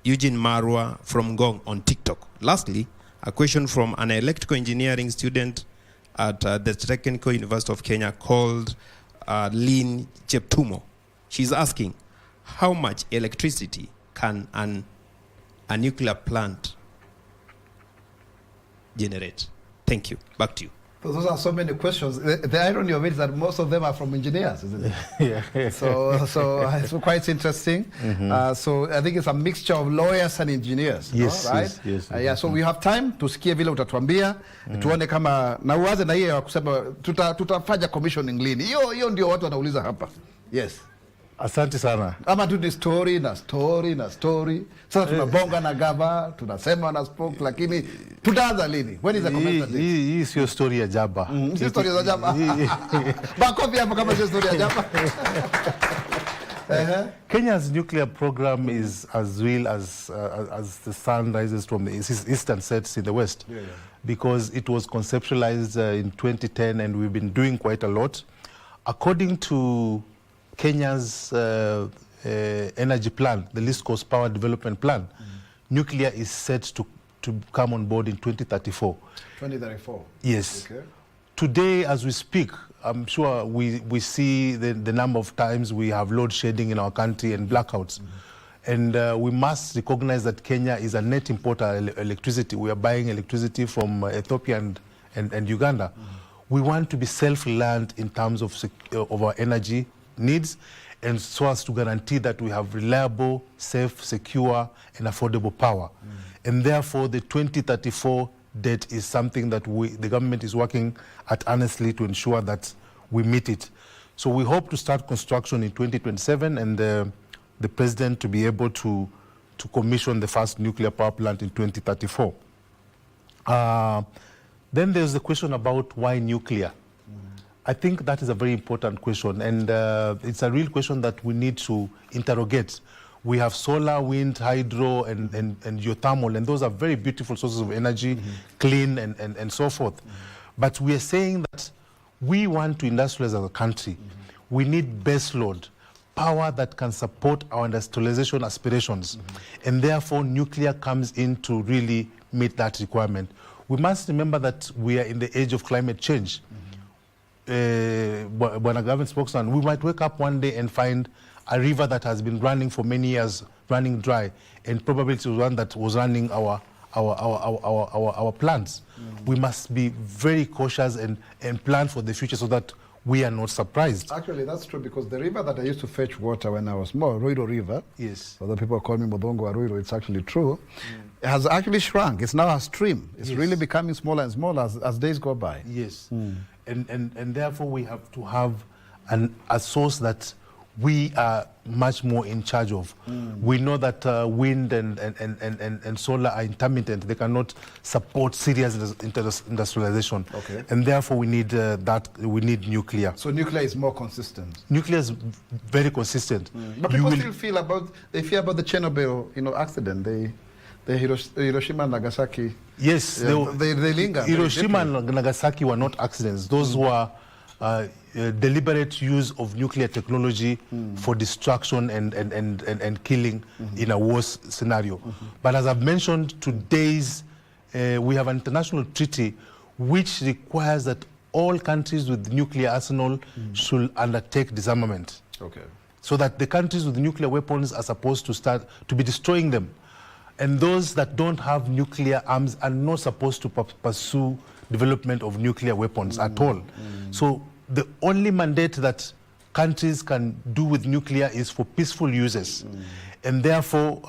Marwa from Gong on TikTok. Lastly, a question from an electrical engineering student at the Technical University of Kenya called Lynn Cheptumo. She's asking, how much electricity can a nuclear plant generate? Thank you. Back to you. Those are so many questions. The irony of it is that most of them are from engineers, isn't it? Yeah. So it's quite interesting. So I think it's a mixture of lawyers and engineers. Yes, no? Right? Yes. Yeah, so we have time tusikie vile utatuambia, tuone kama na uanze na hiyo ya kusema tutafanya commissioning lini. Hiyo ndio watu wanauliza hapa. Yes. Asante sana. Ama tu ni story na story na story. Sasa tuna Bonga na Gava, tuna Sema na Spoke, lakini tutaanza lini? When is the commencement date? Hii sio story ya Jaba. Sio story za Jaba. Bakofi hapo kama sio story ya Jaba. Kenya's nuclear program is as real as the sun rises from the east and sets in the west, because it was conceptualized in 2010, and we've been doing quite a lot. According to Kenya's energy plan, the least cost power development plan, nuclear is set to come on board in 2034. 2034? Yes. Okay. Today, as we speak, I'm sure we see the number of times we have load shedding in our country and blackouts. And we must recognize that Kenya is a net importer of electricity. We are buying electricity from Ethiopia and Uganda. We want to be self-reliant in terms of our energy needs, and so as to guarantee that we have reliable, safe, secure, and affordable power. And therefore, the 2034 date is something that the government is working at earnestly to ensure that we meet it. So we hope to start construction in 2027, and the president to be able to commission the first nuclear power plant in 2034. Then there's the question about why nuclear. I think that is a very important question, and it's a real question that we need to interrogate. We have solar, wind, hydro, and geothermal, and those are very beautiful sources of energy, clean, and so forth. But we are saying that we want to industrialize as a country. We need base load, power that can support our industrialization aspirations, and therefore nuclear comes in to really meet that requirement. We must remember that we are in the age of climate change. When a government spokesman, we might wake up one day and find a river that has been running for many years, running dry, and probably it was one that was running our plants. We must be very cautious and plan for the future so that we are not surprised. Actually, that's true, because the river that I used to fetch water when I was small, Ruiro River, yes, although people call me Modongo or Ruiro, it's actually true, it has actually shrunk. It's now a stream. It's really becoming smaller and smaller as days go by. Yes. And therefore we have to have a source that we are much more in charge of. We know that wind and solar are intermittent. They cannot support serious industrialization. Okay. And therefore we need we need nuclear. So nuclear is more consistent. Nuclear is very consistent. But people still feel about the Chernobyl, accident. The Hiroshima and Nagasaki. Yes, they linger. Hiroshima and Nagasaki were not accidents. Those were deliberate use of nuclear technology for destruction and killing in a worse scenario. But as I've mentioned, today's we have an international treaty which requires that all countries with nuclear arsenal should undertake disarmament. Okay. So that the countries with nuclear weapons are supposed to be destroying them. And those that don't have nuclear arms are not supposed to pursue development of nuclear weapons at all. So the only mandate that countries can do with nuclear is for peaceful uses. And therefore,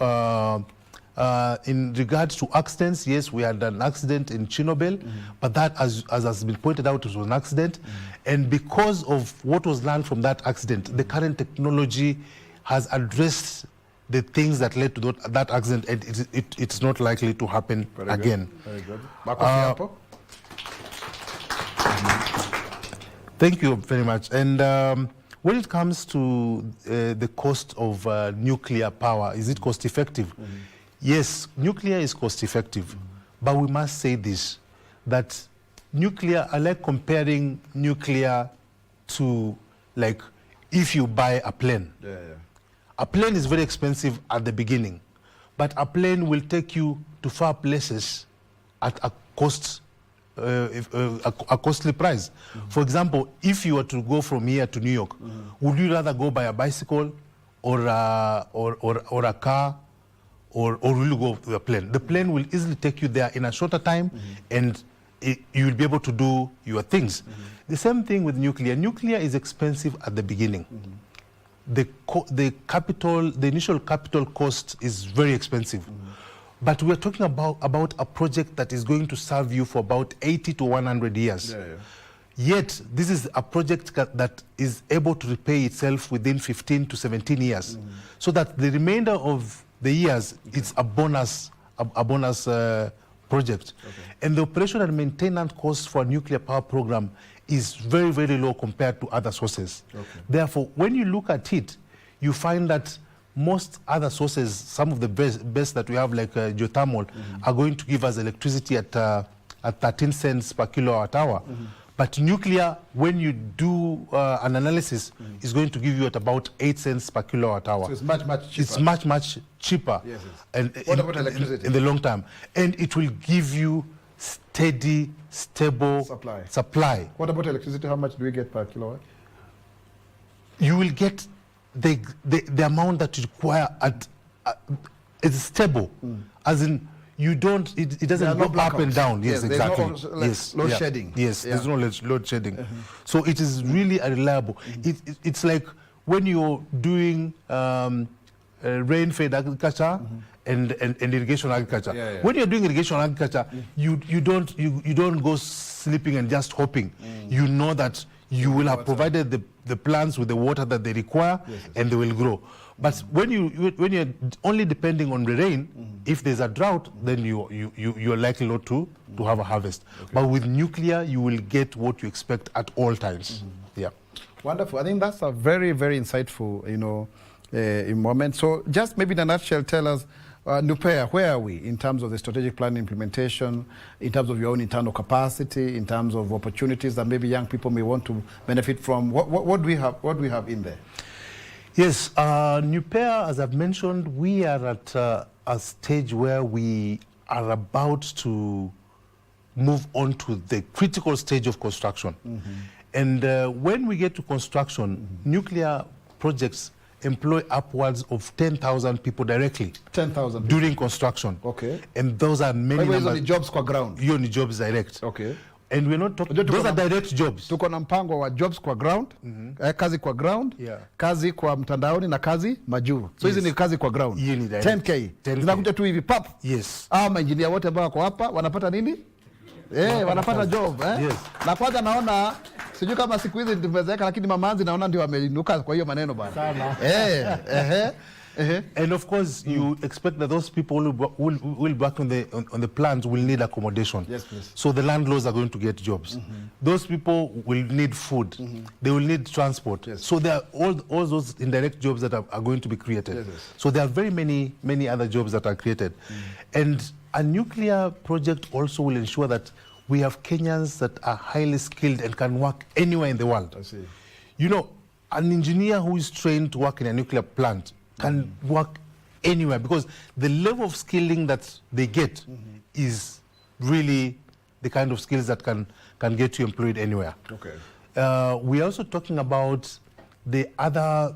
in regards to accidents, yes, we had an accident in Chernobyl, but that, as has been pointed out, was an accident. And because of what was learned from that accident, the current technology has addressed the things that led to that accident, and it's not likely to happen again. Very good. Thank you very much. And when it comes to the cost of nuclear power, is it cost effective? Yes, nuclear is cost effective, but we must say this, that nuclear, I like comparing nuclear to, like, if you buy a plane. A plane is very expensive at the beginning, but a plane will take you to far places at a cost a costly price. For example, if you were to go from here to New York, would you rather go by a bicycle or a car, or will you go with a plane? The plane will easily take you there in a shorter time, and you will be able to do your things. The same thing with nuclear. Nuclear is expensive at the beginning. The initial capital cost is very expensive. But we're talking about a project that is going to serve you for about 80 to 100 years. Yet, this is a project that is able to repay itself within 15 to 17 years. So that the remainder of the years, it's a bonus project. And the operation and maintenance cost for a nuclear power program is very, very low compared to other sources. Therefore, when you look at it, you find that most other sources, some of the best that we have, like geothermal, are going to give us electricity at 13 cents per kilowatt hour. But nuclear, when you do an analysis, is going to give you at about 8 cents per kilowatt hour. So it's much, much cheaper. It's much, much cheaper. Yes, yes. And what about electricity? In the long term. And it will give you steady, stable supply. What about electricity? How much do we get per kilowatt? You will get the amount that you require at it's stable, as in you don't it doesn't go up and down. Yes, exactly. Yes, load shedding. Yes, there's no load shedding. So it is really reliable. It's like when you're doing rain-fed agriculture and irrigation agriculture. When you're doing irrigation agriculture, you don't go sleeping and just hoping. You know that you will have provided the plants with the water that they require, and they will grow. But when you're only depending on the rain, if there's a drought, then you're likely not to have a harvest. But with nuclear, you will get what you expect at all times. Yeah. Wonderful. I think that's a very, very insightful, moment. So just maybe in a nutshell, tell us, Nupea, where are we in terms of the strategic plan implementation, in terms of your own internal capacity, in terms of opportunities that maybe young people may want to benefit from? What do we have? What do we have in there? Yes, Nupea, as I've mentioned, we are at a stage where we are about to move on to the critical stage of construction. And when we get to construction, nuclear projects employ upwards of 10,000 people directly. 10,000 during construction. Okay. And those are many numbers. Only jobs kwa ground. Hiyo ni jobs direct. Okay. And we're not talking, those are direct jobs. Tuko na mpango wa jobs kwa ground, kazi kwa ground, kazi kwa mtandaoni na kazi majuu. So hizi ni kazi kwa ground. 10K. Zinakuja tu hivi pap. Yes. Engineer wote ambao wako hapa wanapata nini? Wanapata job. Yes. Na kwanza naona sijui kama siku hizi tumezeeka, lakini mamanzi naona ndio wameinuka kwa hiyo maneno bana. And of course, you expect that those people who will work on the plants will need accommodation. Yes, please. So the landlords are going to get jobs. Those people will need food. They will need transport. Yes. So there are all those indirect jobs that are going to be created. Yes, yes. So there are very many other jobs that are created. And a nuclear project also will ensure that we have Kenyans that are highly skilled and can work anywhere in the world. I see. You know, an engineer who is trained to work in a nuclear plant can work anywhere, because the level of skilling that they get is really the kind of skills that can get you employed anywhere. Okay. We're also talking about the other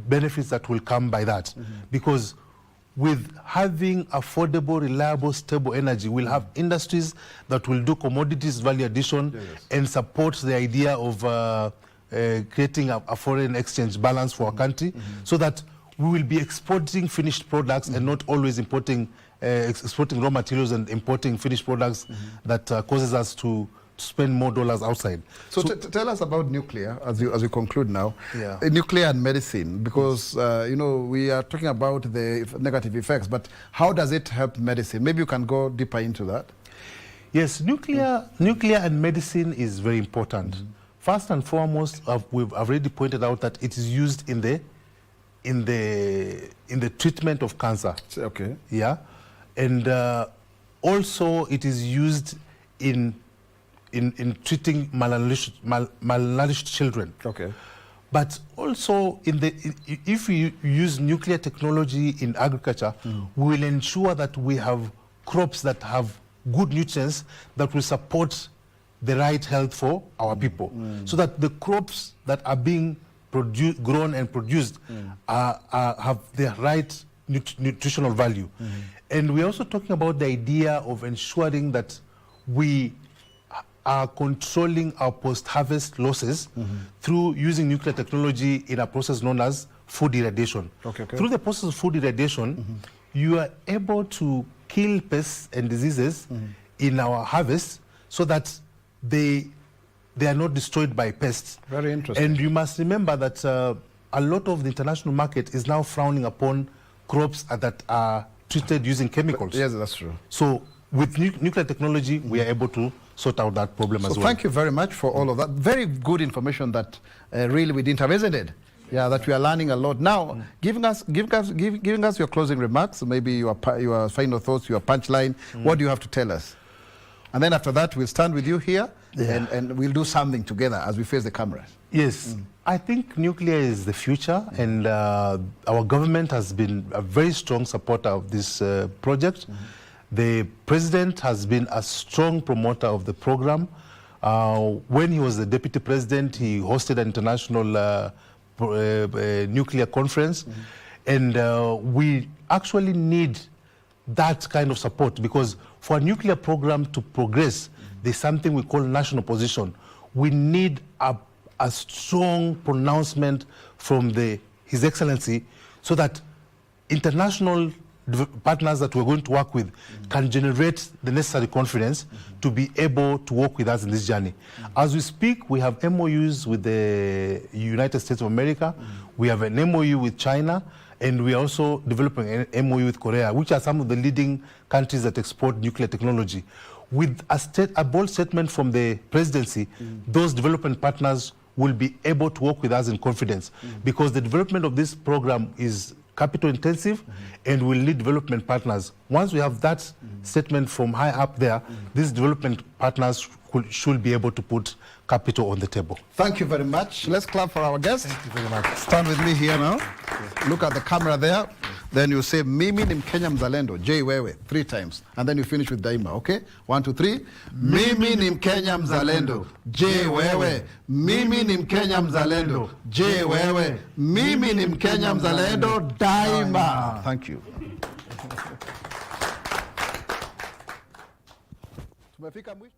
benefits that will come by that, because with having affordable, reliable, stable energy, we'll have industries that will do commodities value addition and support the idea of creating a foreign exchange balance for our country, so that we will be exporting finished products and not always exporting raw materials and importing finished products that causes us to spend more dollars outside. So tell us about nuclear as we conclude now. Nuclear and medicine, because we are talking about the negative effects, but how does it help medicine? Maybe you can go deeper into that. Yes, nuclear and medicine is very important. First and foremost, we've already pointed out that it is used in the treatment of cancer. Okay. Yeah, and also it is used in treating malnourished children. Okay. But also if we use nuclear technology in agriculture, we will ensure that we have crops that have good nutrients that will support the right health for our people, so that the crops that are being grown and produced have the right nutritional value. And we're also talking about the idea of ensuring that we are controlling our post-harvest losses through using nuclear technology in a process known as food irradiation. Through the process of food irradiation, you are able to kill pests and diseases in our harvest so that they are not destroyed by pests. Very interesting. And you must remember that a lot of the international market is now frowning upon crops that are treated using chemicals. Yes, that's true. So with nuclear technology, we are able to sort out that problem as well. Thank you very much for all of that. Very good information that really we didn't have, isn't it? Yeah, that we are learning a lot. Now, giving us your closing remarks, maybe your final thoughts, your punchline. What do you have to tell us? And then after that, we'll stand with you here and we'll do something together as we face the cameras. Yes, I think nuclear is the future, and our government has been a very strong supporter of this project. The president has been a strong promoter of the program. When he was the deputy president, he hosted an international nuclear conference, and we actually need that kind of support, because for a nuclear program to progress, there's something we call national position. We need a strong pronouncement from His Excellency, so that international partners that we're going to work with can generate the necessary confidence to be able to work with us in this journey. As we speak, we have MOUs with the United States of America, we have an MOU with China, and we are also developing an MOU with Korea, which are some of the leading countries that export nuclear technology. With a bold statement from the presidency, those development partners will be able to work with us in confidence, because the development of this program is capital intensive and will need development partners. Once we have that statement from high up there, these development partners should be able to put capital on the table. Thank you very much. Let's clap for our guest. Thank you very much. Stand with me here now. Look at the camera there. Then you say, Mimi ni Mkenya mzalendo, J wewe, 3 times. And then you finish with Daima, okay? 1, 2, 3. Mimi ni Mkenya mzalendo, J wewe. Mimi ni Mkenya mzalendo, J wewe. Mimi ni Mkenya mzalendo, Daima. Thank you. Tumefika mwisho.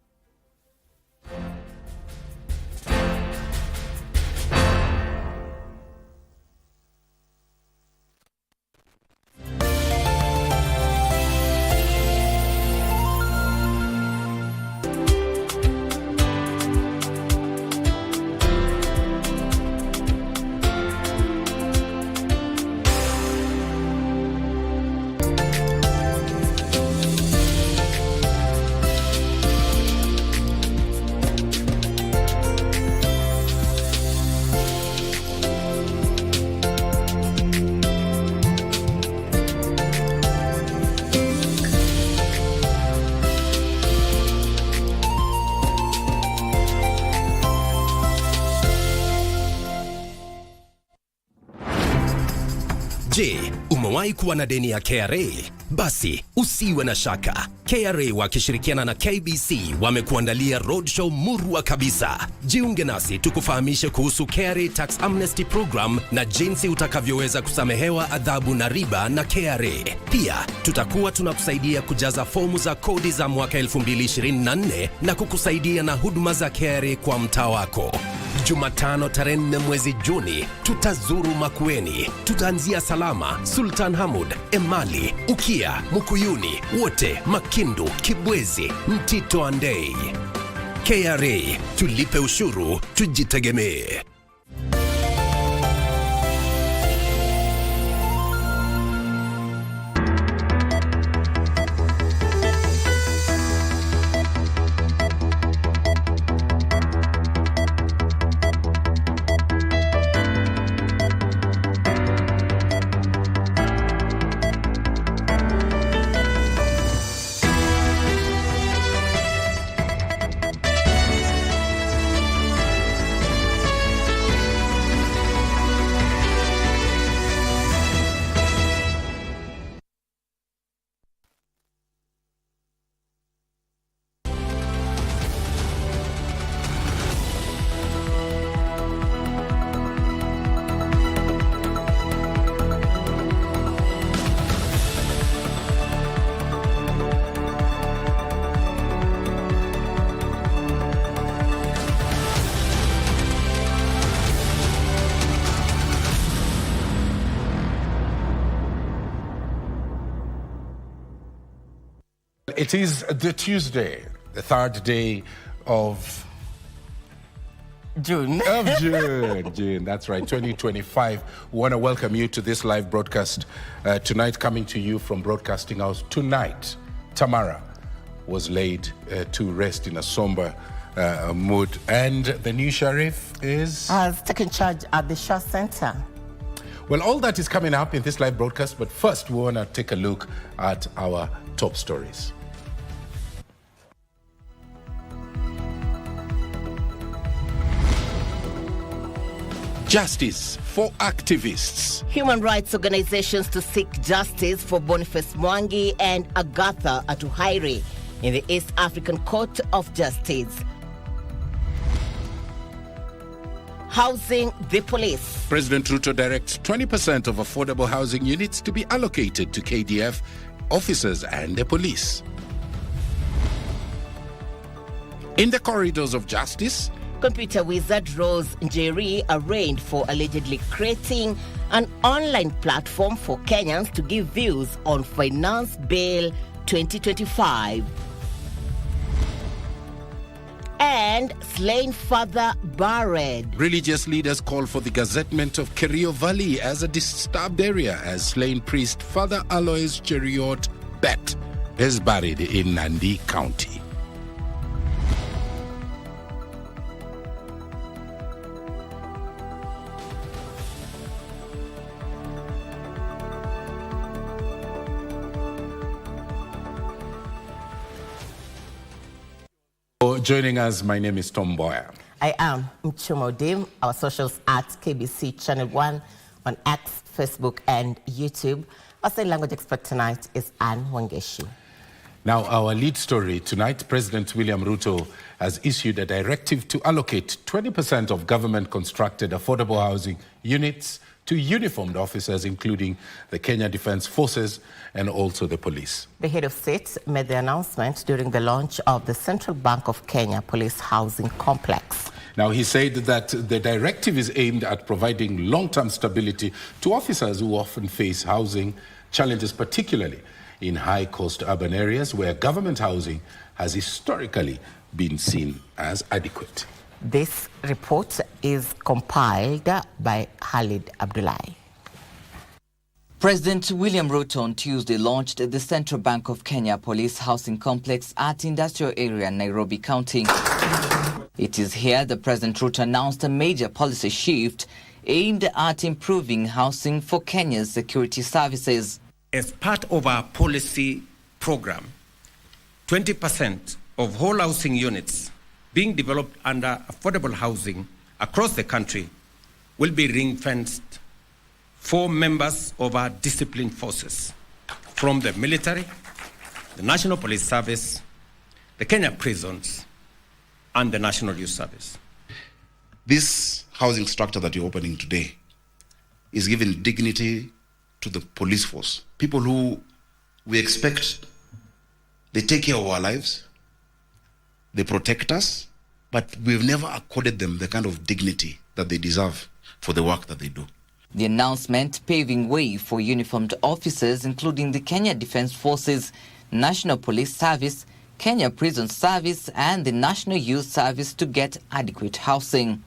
Je, umewahi kuwa na deni ya KRA? Basi usiwe na shaka. KRA wakishirikiana na KBC wamekuandalia roadshow murwa kabisa. Jiunge nasi tukufahamishe kuhusu KRA Tax Amnesty Program na jinsi utakavyoweza kusamehewa adhabu na riba na KRA. Pia tutakuwa tunakusaidia kujaza fomu za kodi za mwaka 2024 na kukusaidia na huduma za KRA kwa mtaa wako. Jumatano tarehe 4 mwezi Juni tutazuru Makueni. Tutaanzia Salama, Sultan Hamud, Emali, Ukia, Mukuyuni, wote Makindu, Kibwezi, Mtito Andei. KRA, tulipe ushuru, tujitegemee. It is the Tuesday, the third day of June. June, that's right, 2025. We want to welcome you to this live broadcast tonight, coming to you from Broadcasting House. Tonight, Tamara was laid to rest in a somber mood, and the new sheriff has taken charge at the Shaw Center. Well, all that is coming up in this live broadcast, but first we want to take a look at our top stories. Justice for activists. Human rights organizations to seek justice for Boniface Mwangi and Agatha Atuhaire in the East African Court of Justice. Housing the police. President Ruto directs 20% of affordable housing units to be allocated to KDF officers and the police. In the corridors of justice, computer wizard Rose Njeri arraigned for allegedly creating an online platform for Kenyans to give views on Finance Bill 2025. And slain father buried. Religious leaders call for the gazettement of Kerio Valley as a disturbed area as slain priest Father Alois Cheriot Bet is buried in Nandi County. Joining us, my name is Tom Boyer. I am Mchumodim. Our socials at KBC Channel 1 on X, Facebook, and YouTube. Our sign language expert tonight is Anne Wangeshi. Now, our lead story tonight, President William Ruto has issued a directive to allocate 20% of government-constructed affordable housing units to uniformed officers, including the Kenya Defence Forces and also the police. The head of state made the announcement during the launch of the Central Bank of Kenya Police Housing Complex. Now, he said that the directive is aimed at providing long-term stability to officers who often face housing challenges, particularly in high-cost urban areas where government housing has historically been seen as adequate. This report is compiled by Khalid Abdullahi. President William Ruto on Tuesday launched the Central Bank of Kenya Police Housing Complex at Industrial Area, Nairobi County. It is here the President Ruto announced a major policy shift aimed at improving housing for Kenya's security services. As part of our policy program, 20% of whole housing units being developed under affordable housing across the country will be ring-fenced for members of our disciplined forces from the military, the National Police Service, the Kenya prisons, and the National Youth Service. This housing structure that you're opening today is giving dignity to the police force. People who we expect, they take care of our lives, they protect us, but we've never accorded them the kind of dignity that they deserve for the work that they do. The announcement paving way for uniformed officers, including the Kenya Defence Forces, National Police Service, Kenya Prison Service, and the National Youth Service to get adequate housing.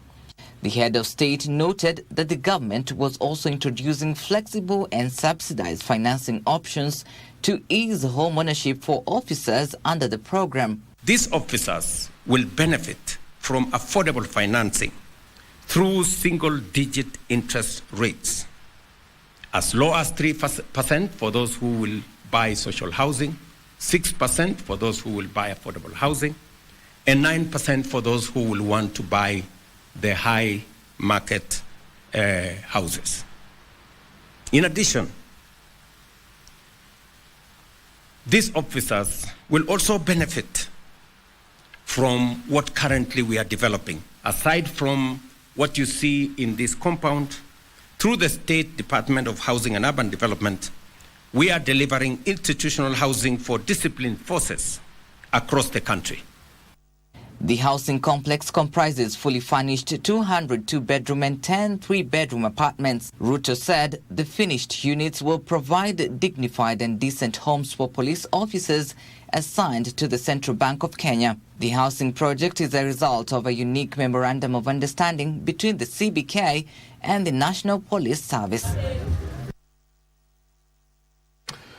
The head of state noted that the government was also introducing flexible and subsidized financing options to ease home ownership for officers under the program. These officers will benefit from affordable financing through single-digit interest rates, as low as 3% for those who will buy social housing, 6% for those who will buy affordable housing, and 9% for those who will want to buy the high market houses. In addition, these officers will also benefit from what currently we are developing. Aside from what you see in this compound, through the State Department of Housing and Urban Development, we are delivering institutional housing for disciplined forces across the country. The housing complex comprises fully furnished 200 two-bedroom and 10 three-bedroom apartments. Ruto said the finished units will provide dignified and decent homes for police officers assigned to the Central Bank of Kenya. The housing project is a result of a unique memorandum of understanding between the CBK and the National Police Service.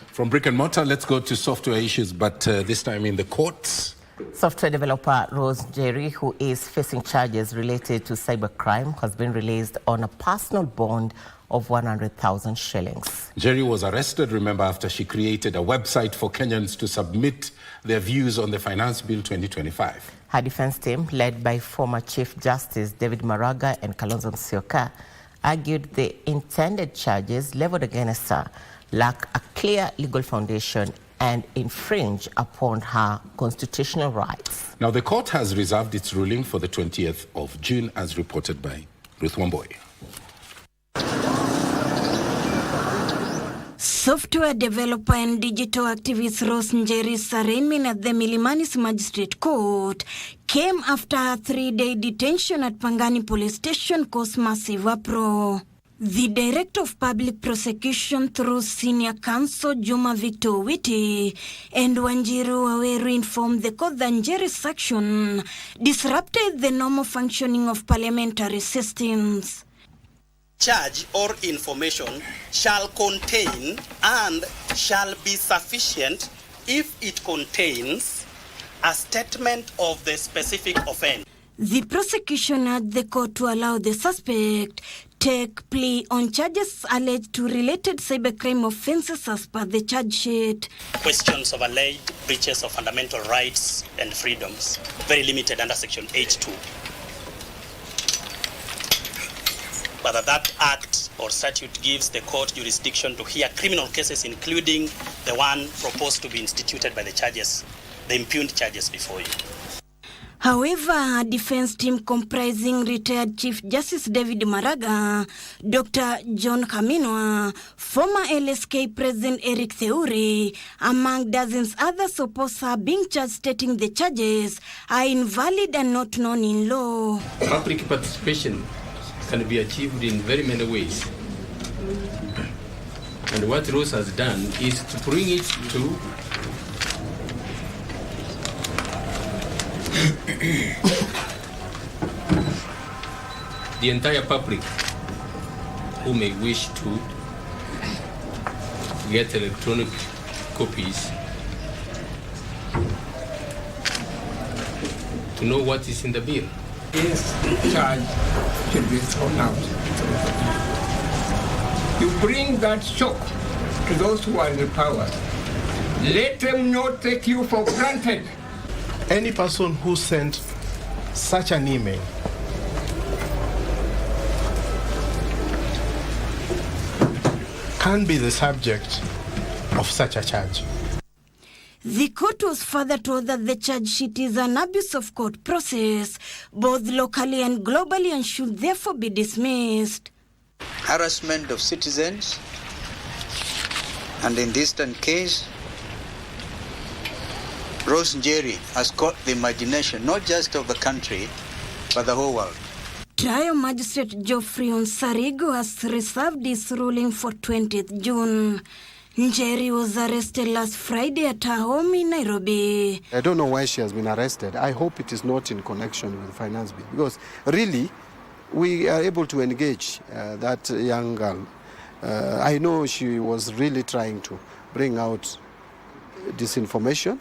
From brick and mortar, let's go to software issues, but this time in the courts. Software developer Rose Njeri, who is facing charges related to cybercrime, has been released on a personal bond of 100,000 shillings. Njeri was arrested, remember, after she created a website for Kenyans to submit their views on the Finance Bill 2025. Her defense team, led by former Chief Justice David Maraga and Kalonzo Musyoka, argued the intended charges leveled against her lack a clear legal foundation and infringe upon her constitutional rights. Now, the court has reserved its ruling for the 20th of June, as reported by Ruth Wamboi. Software developer and digital activist Rose Njeri's arraignment at the Milimani's Magistrate Court came after a 3-day detention at Pangani Police Station caused massive uproar. The Director of Public Prosecution through Senior Counsel Juma Victor Witi and Wanjiru Waweru informed the court that Njeri's action disrupted the normal functioning of parliamentary systems. Charge or information shall contain and shall be sufficient if it contains a statement of the specific offense. The prosecution urged the court to allow the suspect take plea on charges alleged to related cybercrime offenses as per the charge sheet. Questions of alleged breaches of fundamental rights and freedoms, very limited under Section 8(2). Whether that act or statute gives the court jurisdiction to hear criminal cases, including the one proposed to be instituted by the impugned charges before you. However, a defense team comprising retired Chief Justice David Maraga, Dr. John Kaminwa, former LSK President Eric Theuri, among dozens others opposed her being charged, stating the charges are invalid and not known in law. Public participation can be achieved in very many ways. And what Rose has done is to bring it to the entire public who may wish to get electronic copies to know what is in the bill. This charge should be thrown out. You bring that shock to those who are in power. Let them not take you for granted. Any person who sent such an email can be the subject of such a charge. The court was further told that the charge sheet is an abuse of court process, both locally and globally, and should therefore be dismissed. Harassment of citizens, and in this case, Rose Njeri has caught the imagination not just of the country, but the whole world. Trial Magistrate Geoffrey Onsarigo has reserved his ruling for 20th June. Njeri was arrested last Friday at her home in Nairobi. I don't know why she has been arrested. I hope it is not in connection with the finance bill, because really we are able to engage that young girl. I know she was really trying to bring out disinformation.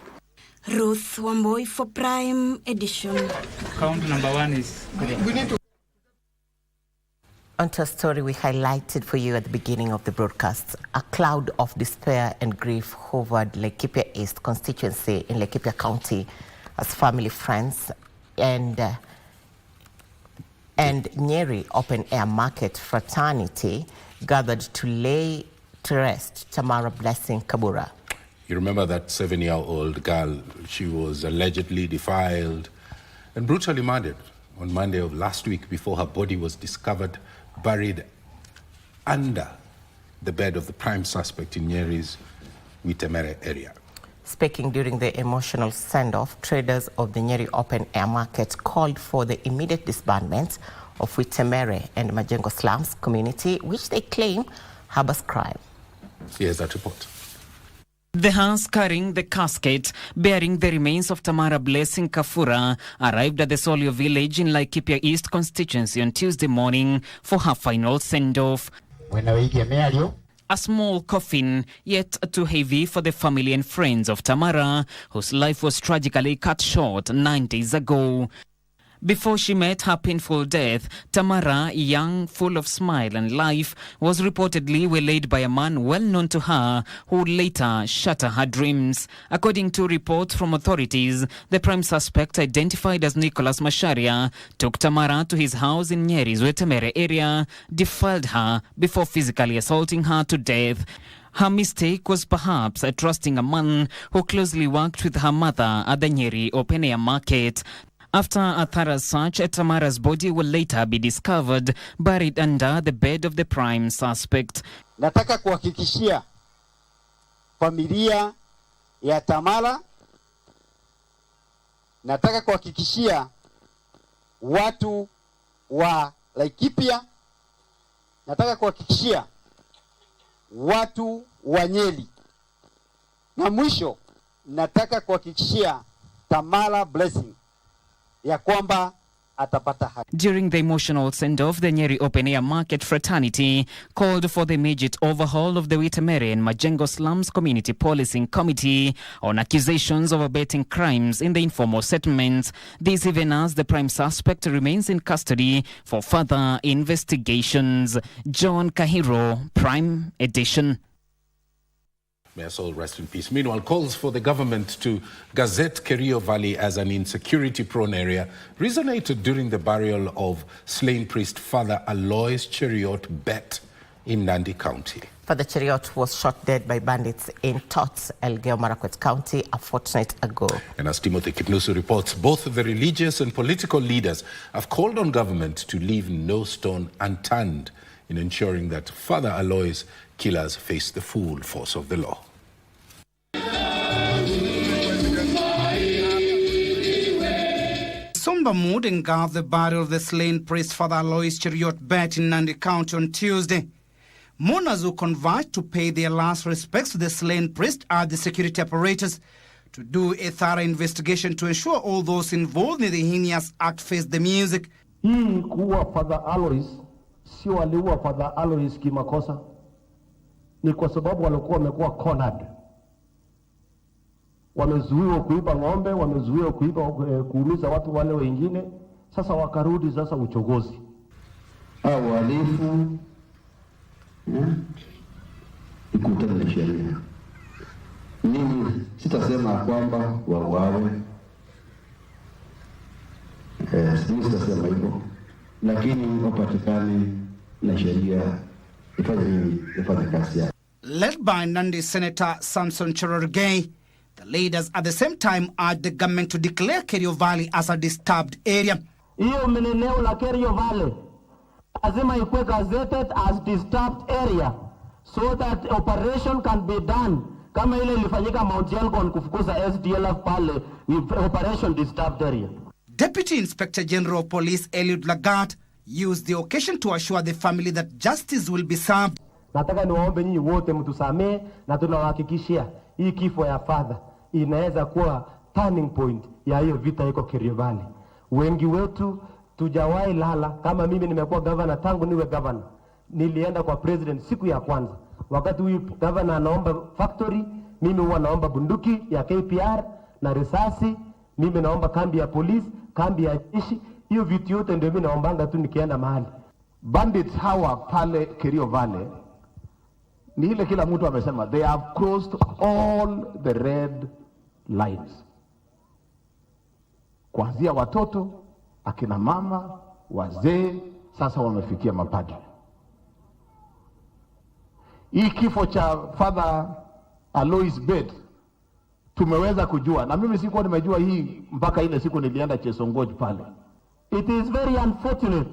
Ruth Wamboi for Prime Edition. Count number 1 is correct. Onto a story we highlighted for you at the beginning of the broadcast. A cloud of despair and grief hovered Laikipia East constituency in Laikipia County as family, friends, and Nyeri Open Air Market fraternity gathered to lay to rest Tamara Blessing Kabura. You remember that 7-year-old girl? She was allegedly defiled and brutally murdered on Monday of last week before her body was discovered buried under the bed of the prime suspect in Nyeri's Witemere area. Speaking during the emotional send-off, traders of the Nyeri Open Air Market called for the immediate disbandment of Witemere and Majengo slums community, which they claim harbors crime. Here's that report. The hearse carrying the casket bearing the remains of Tamara Blessing Kafura arrived at the Solio village in Laikipia East constituency on Tuesday morning for her final send-off. A small coffin, yet too heavy for the family and friends of Tamara, whose life was tragically cut short 9 days ago. Before she met her painful death, Tamara, young, full of smile and life, was reportedly waylaid by a man well known to her who later shattered her dreams. According to reports from authorities, the prime suspect, identified as Nicholas Masharia, took Tamara to his house in Nyeri's Wetemere area, defiled her before physically assaulting her to death. Her mistake was perhaps trusting a man who closely worked with her mother at the Nyeri open air market. After a thorough search, Tamara's body will later be discovered buried under the bed of the prime suspect. Nataka kuhakikishia familia ya Tamara, nataka kuhakikishia watu wa Laikipia, nataka kuhakikishia watu wa Nyeri, na mwisho nataka kuhakikishia Tamara Blessing ya kwamba atapata haki. During the emotional send-off, the Nyeri Open Air Market fraternity called for the immediate overhaul of the Wetemere and Majengo Slums Community Policing Committee on accusations of abetting crimes in the informal settlements. This even as the prime suspect remains in custody for further investigations. John Kahiro, Prime Edition. May us all rest in peace. Meanwhile, calls for the government to gazette Kerio Valley as an insecurity-prone area resonated during the burial of slain priest Father Alois Cheriot Bet in Nandi County. Father Cheriot was shot dead by bandits in Tots, Elgeyo Marakwet County, a fortnight ago. And as Timothy Kipnusu reports, both the religious and political leaders have called on government to leave no stone unturned in ensuring that Father Alois' killers face the full force of the law. Somber mood engulfed the burial of the slain priest Father Alois Cheriot Bet in Nandi County on Tuesday. Mourners who converged to pay their last respects to the slain priest urged the security apparatus to do a thorough investigation to ensure all those involved in the heinous act face the music. Hii kuwa Father Alois sio aliua Father Alois kimakosa, ni kwa sababu walikuwa wamekuwa cornered. Wamezuiwa kuiba ng'ombe, wamezuiwa kuumiza watu wale wengine, sasa wakarudi sasa uchogozi. Hao walifu ikutana na sheria. Mimi sitasema kwamba wauawe, sitasema hivyo, lakini wapatikane na sheria ifanye kazi yake. Led by Nandi Senator Samson Cherargei, the leaders at the same time urged the government to declare Kerio Valley as a disturbed area. Hiyo eneo la Kerio Valley lazima ikuwe gazetted as disturbed area so that operation can be done. Kama ile ilifanyika Mount Elgon kufukuza SDLF pale, ni operation disturbed area. Deputy Inspector General of Police Eliud Lagat used the occasion to assure the family that justice will be served. Nataka niwaombe nyinyi wote mtusamee na tunawahakikishia hii kifo ya father inaweza kuwa turning point ya hiyo vita iko Kerio Valley. Wengi wetu tujawahi lala. Kama mimi nimekuwa governor tangu niwe governor, nilienda kwa president siku ya kwanza. Wakati huyu governor anaomba factory, mimi huwa naomba bunduki ya KPR na risasi, mimi naomba kambi ya police, kambi ya jeshi. Hiyo vitu yote ndio mimi naombanga tu nikienda mahali. Bandits hawa pale Kerio Valley ni ile kila mtu amesema, they have crossed all the red lines. Kuanzia watoto, akina mama, wazee, sasa wamefikia mapadri. Hii kifo cha Father Alois Bet tumeweza kujua, na mimi sikuwa nimejua hii mpaka ile siku nilienda Chesongoji pale. It is very unfortunate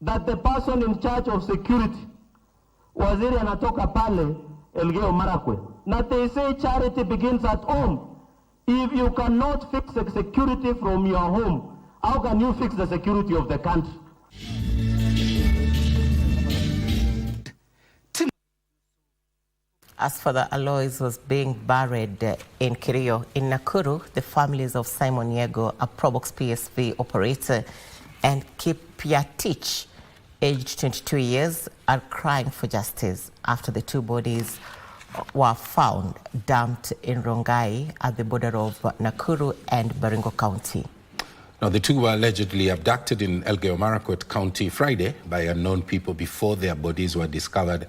that the person in charge of security, waziri anatoka pale Elgeyo Marakwet. Now they say charity begins at home. If you cannot fix the security from your home, how can you fix the security of the country? As Father Alois was being buried in Kerio, in Nakuru, the families of Simon Yego, a Probox PSV operator, and Kipiatich, aged 22 years, are crying for justice after the two bodies were found dumped in Rongai at the border of Nakuru and Baringo County. Now, the two were allegedly abducted in Elgeyo Marakwet County Friday by unknown people before their bodies were discovered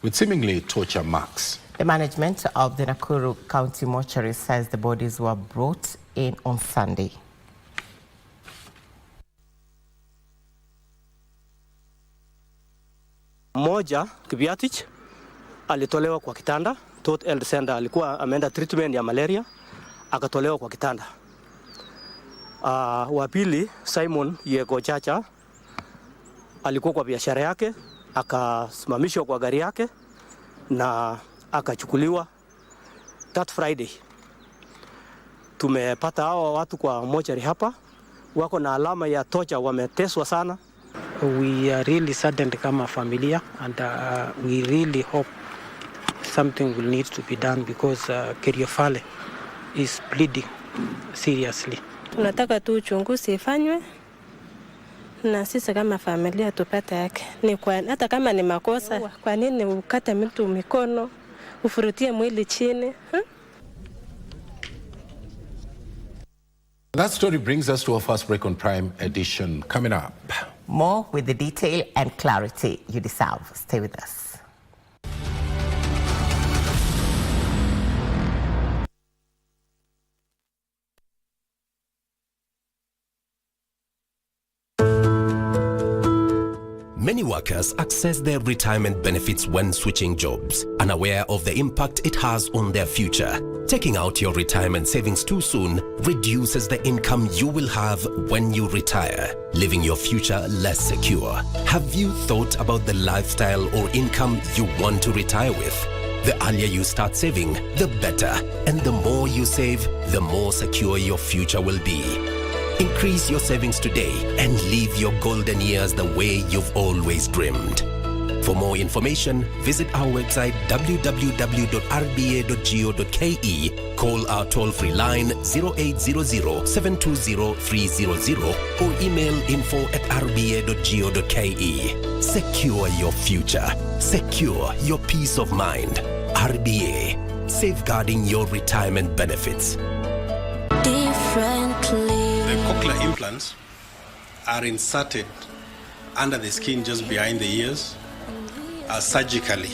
with seemingly torture marks. The management of the Nakuru County mortuary says the bodies were brought in on Sunday. Mmoja Kibiatich alitolewa kwa kitanda. Tot Health Center alikuwa ameenda treatment ya malaria, akatolewa kwa kitanda. Wa pili Simon Yego Chacha alikuwa kwa biashara yake, akasimamishwa kwa gari yake na akachukuliwa. That Friday tumepata hao watu kwa mochari hapa, wako na alama ya tocha, wameteswa sana. We are really saddened kama familia, and we really hope something will need to be done because Kerio Valley is bleeding seriously. Tunataka tu uchunguzi ifanywe na sisi kama familia tupate yake. Ni kwa hata kama ni makosa, kwa nini ukate mtu mikono, ufurutie mwili chini? That story brings us to our first break on Prime Edition. Coming up, more with the detail and clarity you deserve. Stay with us. Many workers access their retirement benefits when switching jobs, unaware of the impact it has on their future. Taking out your retirement savings too soon reduces the income you will have when you retire, leaving your future less secure. Have you thought about the lifestyle or income you want to retire with? The earlier you start saving, the better. And the more you save, the more secure your future will be. Increase your savings today and live your golden years the way you've always dreamed. For more information, visit our website www.rba.go.ke, call our toll-free line 0800-720-300 or email info@rba.go.ke. Secure your future. Secure your peace of mind. RBA, safeguarding your retirement benefits. Differently. The cochlear implants are inserted under the skin just behind the ears surgically.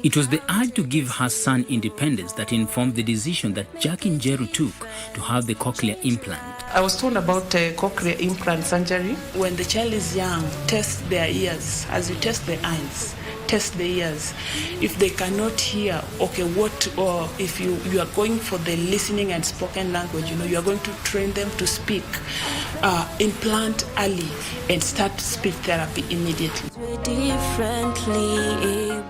It was the urge to give her son independence that informed the decision that Jackie Njeru took to have the cochlear implant. I was told about cochlear implant surgery. When the child is young, test their ears. As you test the eyes, test the ears. If they cannot hear, okay, or if you are going for the listening and spoken language, you are going to train them to speak, implant early and start speech therapy immediately. Differently.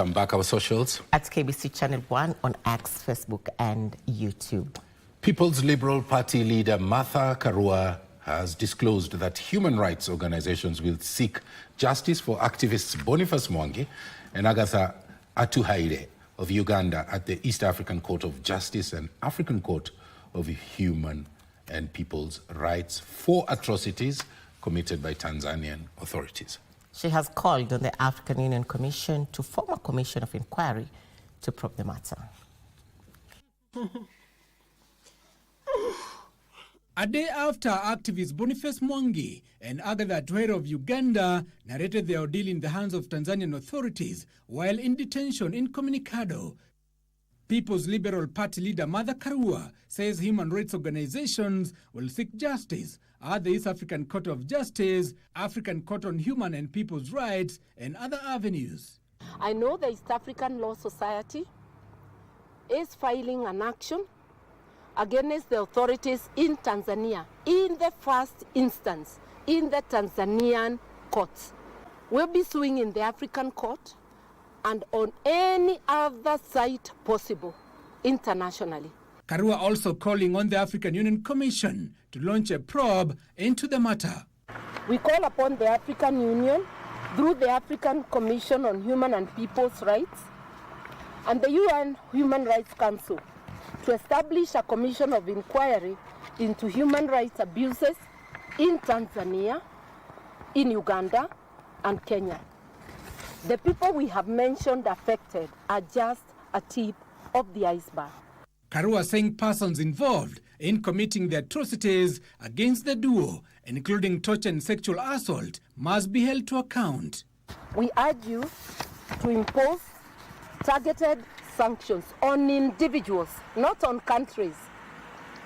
come back our socials. At KBC Channel 1 on X, Facebook and YouTube. People's Liberal Party leader Martha Karua has disclosed that human rights organizations will seek justice for activists Boniface Mwangi and Agatha Atuhaire of Uganda at the East African Court of Justice and African Court of Human and People's Rights for atrocities committed by Tanzanian authorities. She has called on the African Union Commission to form a commission of inquiry to probe the matter. A day after activist Boniface Mwangi and Agatha Atuhaire of Uganda narrated their ordeal in the hands of Tanzanian authorities while in detention incommunicado, People's Liberal Party leader Martha Karua says human rights organizations will seek justice at the East African Court of Justice, African Court on Human and People's Rights, and other avenues. I know the East African Law Society is filing an action against the authorities in Tanzania, in the first instance, in the Tanzanian courts. We'll be suing in the African court and on any other site possible internationally. Karua also calling on the African Union Commission to launch a probe into the matter. We call upon the African Union through the African Commission on Human and People's Rights and the UN Human Rights Council to establish a commission of inquiry into human rights abuses in Tanzania, in Uganda, and Kenya. The people we have mentioned affected are just a tip of the iceberg. Karua saying persons involved in committing the atrocities against the duo, including torture and sexual assault, must be held to account. We urge you to impose targeted sanctions on individuals, not on countries,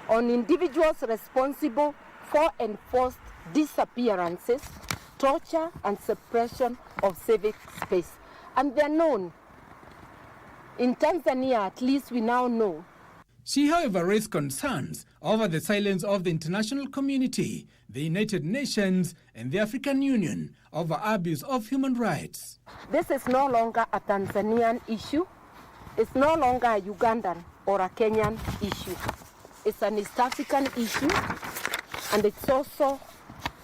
on individuals responsible for enforced disappearances, torture, and suppression of civic space. And they're known. In Tanzania, at least we now know. She, however, raised concerns over the silence of the international community, the United Nations, and the African Union over abuse of human rights. This is no longer a Tanzanian issue. It's no longer a Ugandan or a Kenyan issue. It's an East African issue, and it's also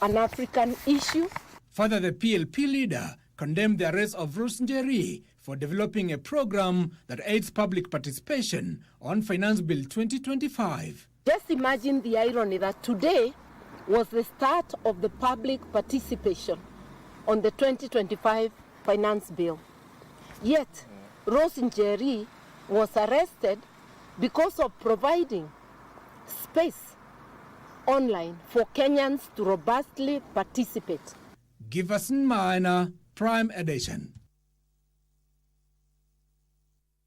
an African issue. Further, the PLP leader condemned the arrest of Rose Njeri for developing a program that aids public participation on Finance Bill 2025. Just imagine the irony that today was the start of the public participation on the 2025 Finance Bill. Yet, Rose Njeri was arrested because of providing space online for Kenyans to robustly participate. Giverson Maina, Prime Edition.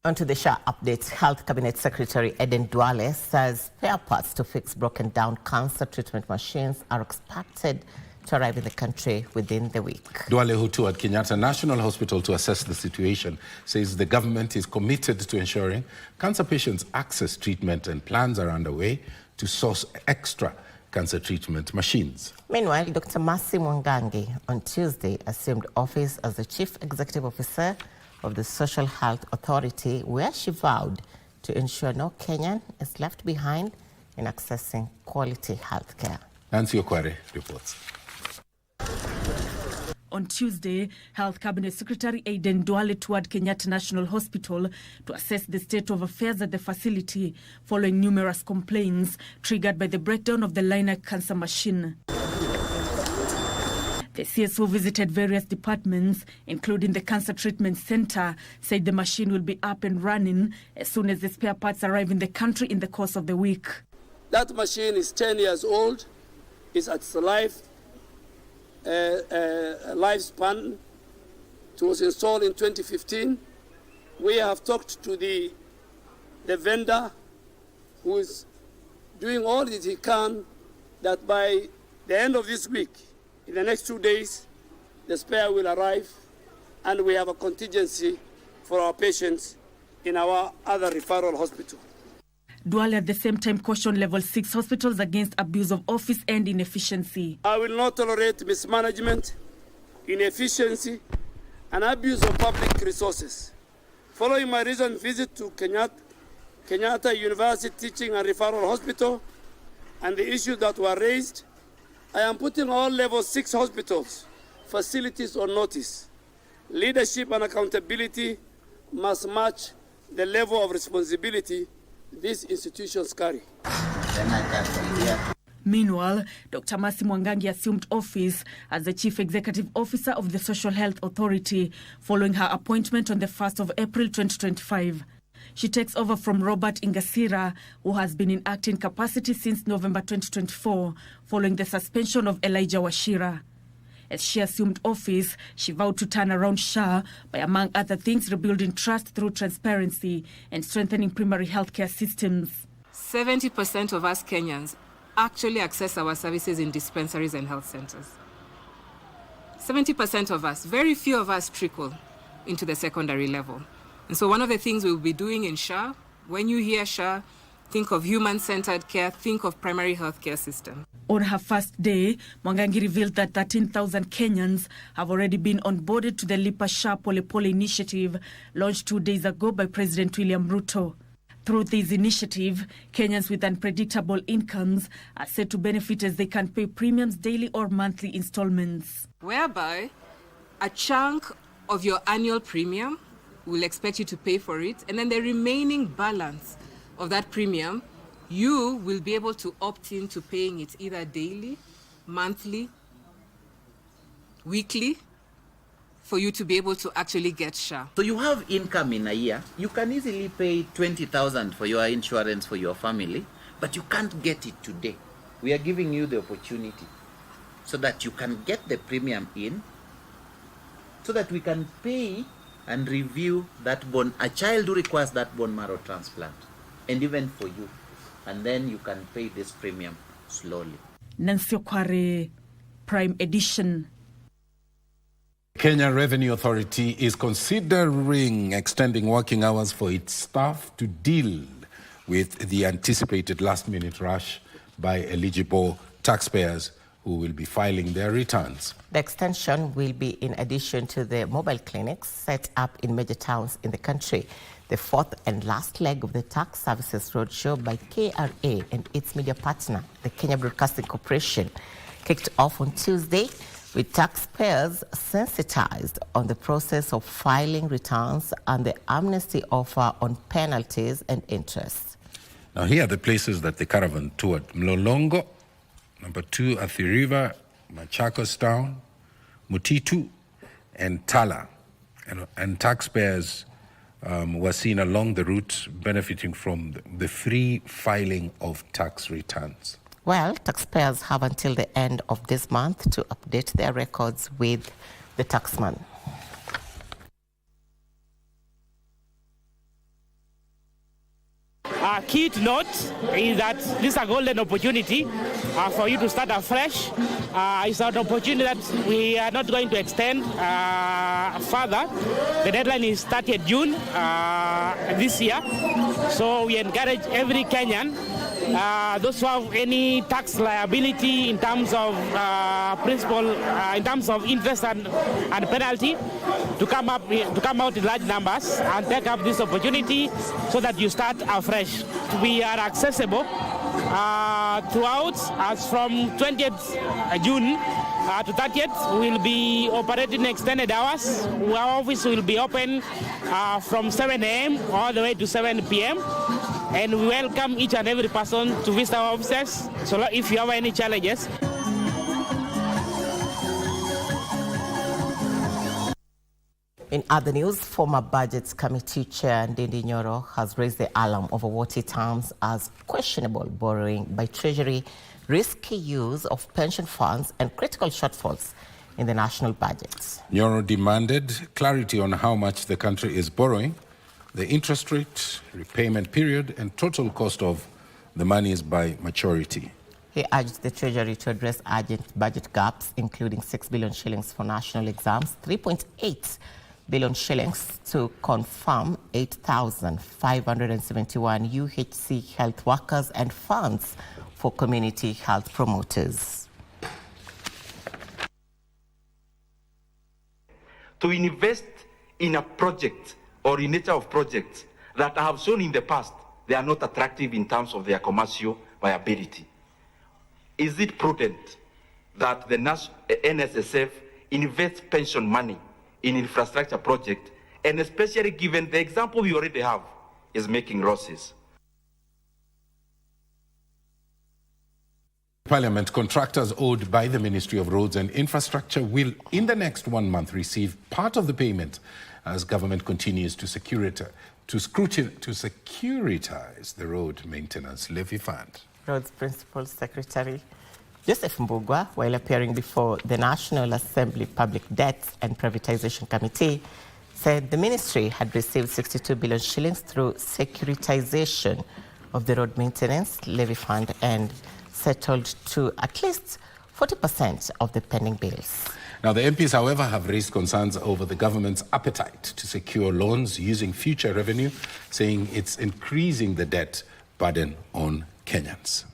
On to the SHA updates. Health Cabinet Secretary Eden Duale says spare parts to fix broken down cancer treatment machines are expected to arrive in the country within the week. Duale, who toured Kenyatta National Hospital to assess the situation, says the government is committed to ensuring cancer patients access treatment and plans are underway to source extra cancer treatment machines. Meanwhile, Dr. Mercy Mwangangi on Tuesday assumed office as the Chief Executive Officer of the Social Health Authority, where she vowed to ensure no Kenyan is left behind in accessing quality health care. Nancy Okware reports. On Tuesday, Health Cabinet Secretary Aden Duale toured Kenyatta National Hospital to assess the state of affairs at the facility following numerous complaints triggered by the breakdown of the Linac cancer machine. The CSO visited various departments, including the Cancer Treatment Center, said the machine will be up and running as soon as the spare parts arrive in the country in the course of the week. That machine is 10 years old, is at its lifespan. It was installed in 2015. We have talked to the vendor who is doing all that he can that by the end of this week, in the next 2 days, the spare will arrive, and we have a contingency for our patients in our other referral hospital. Duale at the same time cautioned level 6 hospitals against abuse of office and inefficiency. I will not tolerate mismanagement, inefficiency, and abuse of public resources. Following my recent visit to Kenyatta University Teaching and Referral Hospital and the issues that were raised, I am putting all level 6 hospitals facilities on notice. Leadership and accountability must match the level of responsibility these institutions carry. Meanwhile, Dr. Mercy Mwangangi assumed office as the Chief Executive Officer of the Social Health Authority following her appointment on the 1st of April 2025. She takes over from Robert Ingasira, who has been in acting capacity since November 2024, following the suspension of Elijah Washira. As she assumed office, she vowed to turn around SHA by, among other things, rebuilding trust through transparency and strengthening primary healthcare systems. 70% of us Kenyans actually access our services in dispensaries and health centers. 70% of us, very few of us trickle into the secondary level. And so one of the things we'll be doing in SHA, when you hear SHA, think of human-centered care, think of primary healthcare system. On her first day, Mwangangi revealed that 13,000 Kenyans have already been onboarded to the Lipa SHA Pole Pole initiative, launched 2 days ago by President William Ruto. Through this initiative, Kenyans with unpredictable incomes are said to benefit as they can pay premiums daily or monthly installments. Whereby a chunk of your annual premium will expect you to pay for it, and then the remaining balance of that premium, you will be able to opt in to paying it either daily, monthly, weekly, for you to be able to actually get SHA. So you have income in a year, you can easily pay 20,000 for your insurance for your family, but you can't get it today. We are giving you the opportunity so that you can get the premium in, so that we can pay and review that a child who requires that bone marrow transplant, and even for you. And then you can pay this premium slowly. Nancy Okware, Prime Edition. Kenya Revenue Authority is considering extending working hours for its staff to deal with the anticipated last-minute rush by eligible taxpayers who will be filing their returns. The extension will be in addition to the mobile clinics set up in major towns in the country. The fourth and last leg of the Tax Services Roadshow by KRA and its media partner, the Kenya Broadcasting Corporation, kicked off on Tuesday, with taxpayers sensitized on the process of filing returns and the amnesty offer on penalties and interest. Now, here are the places that the caravan toured: Mlolongo, number 2, Athi River, Machakos Town, Mutitu, and Tala. And taxpayers were seen along the route benefiting from the free filing of tax returns. Well, taxpayers have until the end of this month to update their records with the taxman. Key to note is that this is a golden opportunity for you to start afresh. It's an opportunity that we are not going to extend further. The deadline is 30th June this year. So we encourage every Kenyan, those who have any tax liability in terms of principal, in terms of interest and penalty, to come out in large numbers and take up this opportunity so that you start afresh. We are accessible throughout, as from 20th June to 30th. We'll be operating extended hours. Our office will be open from 7 a.m. all the way to 7 p.m. And we welcome each and every person to visit our offices. So if you have any challenges. In other news, former Budgets Committee Chair Ndindi Nyoro has raised the alarm over what he terms as questionable borrowing by Treasury, risky use of pension funds, and critical shortfalls in the national budgets. Nyoro demanded clarity on how much the country is borrowing, the interest rate, repayment period, and total cost of the monies by maturity. He urged the Treasury to address urgent budget gaps, including 6 billion shillings for national exams, 3.8 billion shillings to confirm 8,571 UHC health workers, and funds for community health promoters. To invest in a project or in nature of projects that I have shown in the past, they are not attractive in terms of their commercial viability. Is it prudent that the NSSF invests pension money in infrastructure project, and especially given the example we already have is making losses? Parliament, contractors owed by the Ministry of Roads and Infrastructure will, in the next 1 month, receive part of the payment as government continues to securitize the road maintenance levy fund. Roads Principal Secretary Joseph Mbugwa, while appearing before the National Assembly Public Debts and Privatization Committee, said the ministry had received 62 billion shillings through securitization of the road maintenance levy fund and settled to at least 40% of the pending bills. Now, the MPs, however, have raised concerns over the government's appetite to secure loans using future revenue, saying it's increasing the debt burden on Kenyans.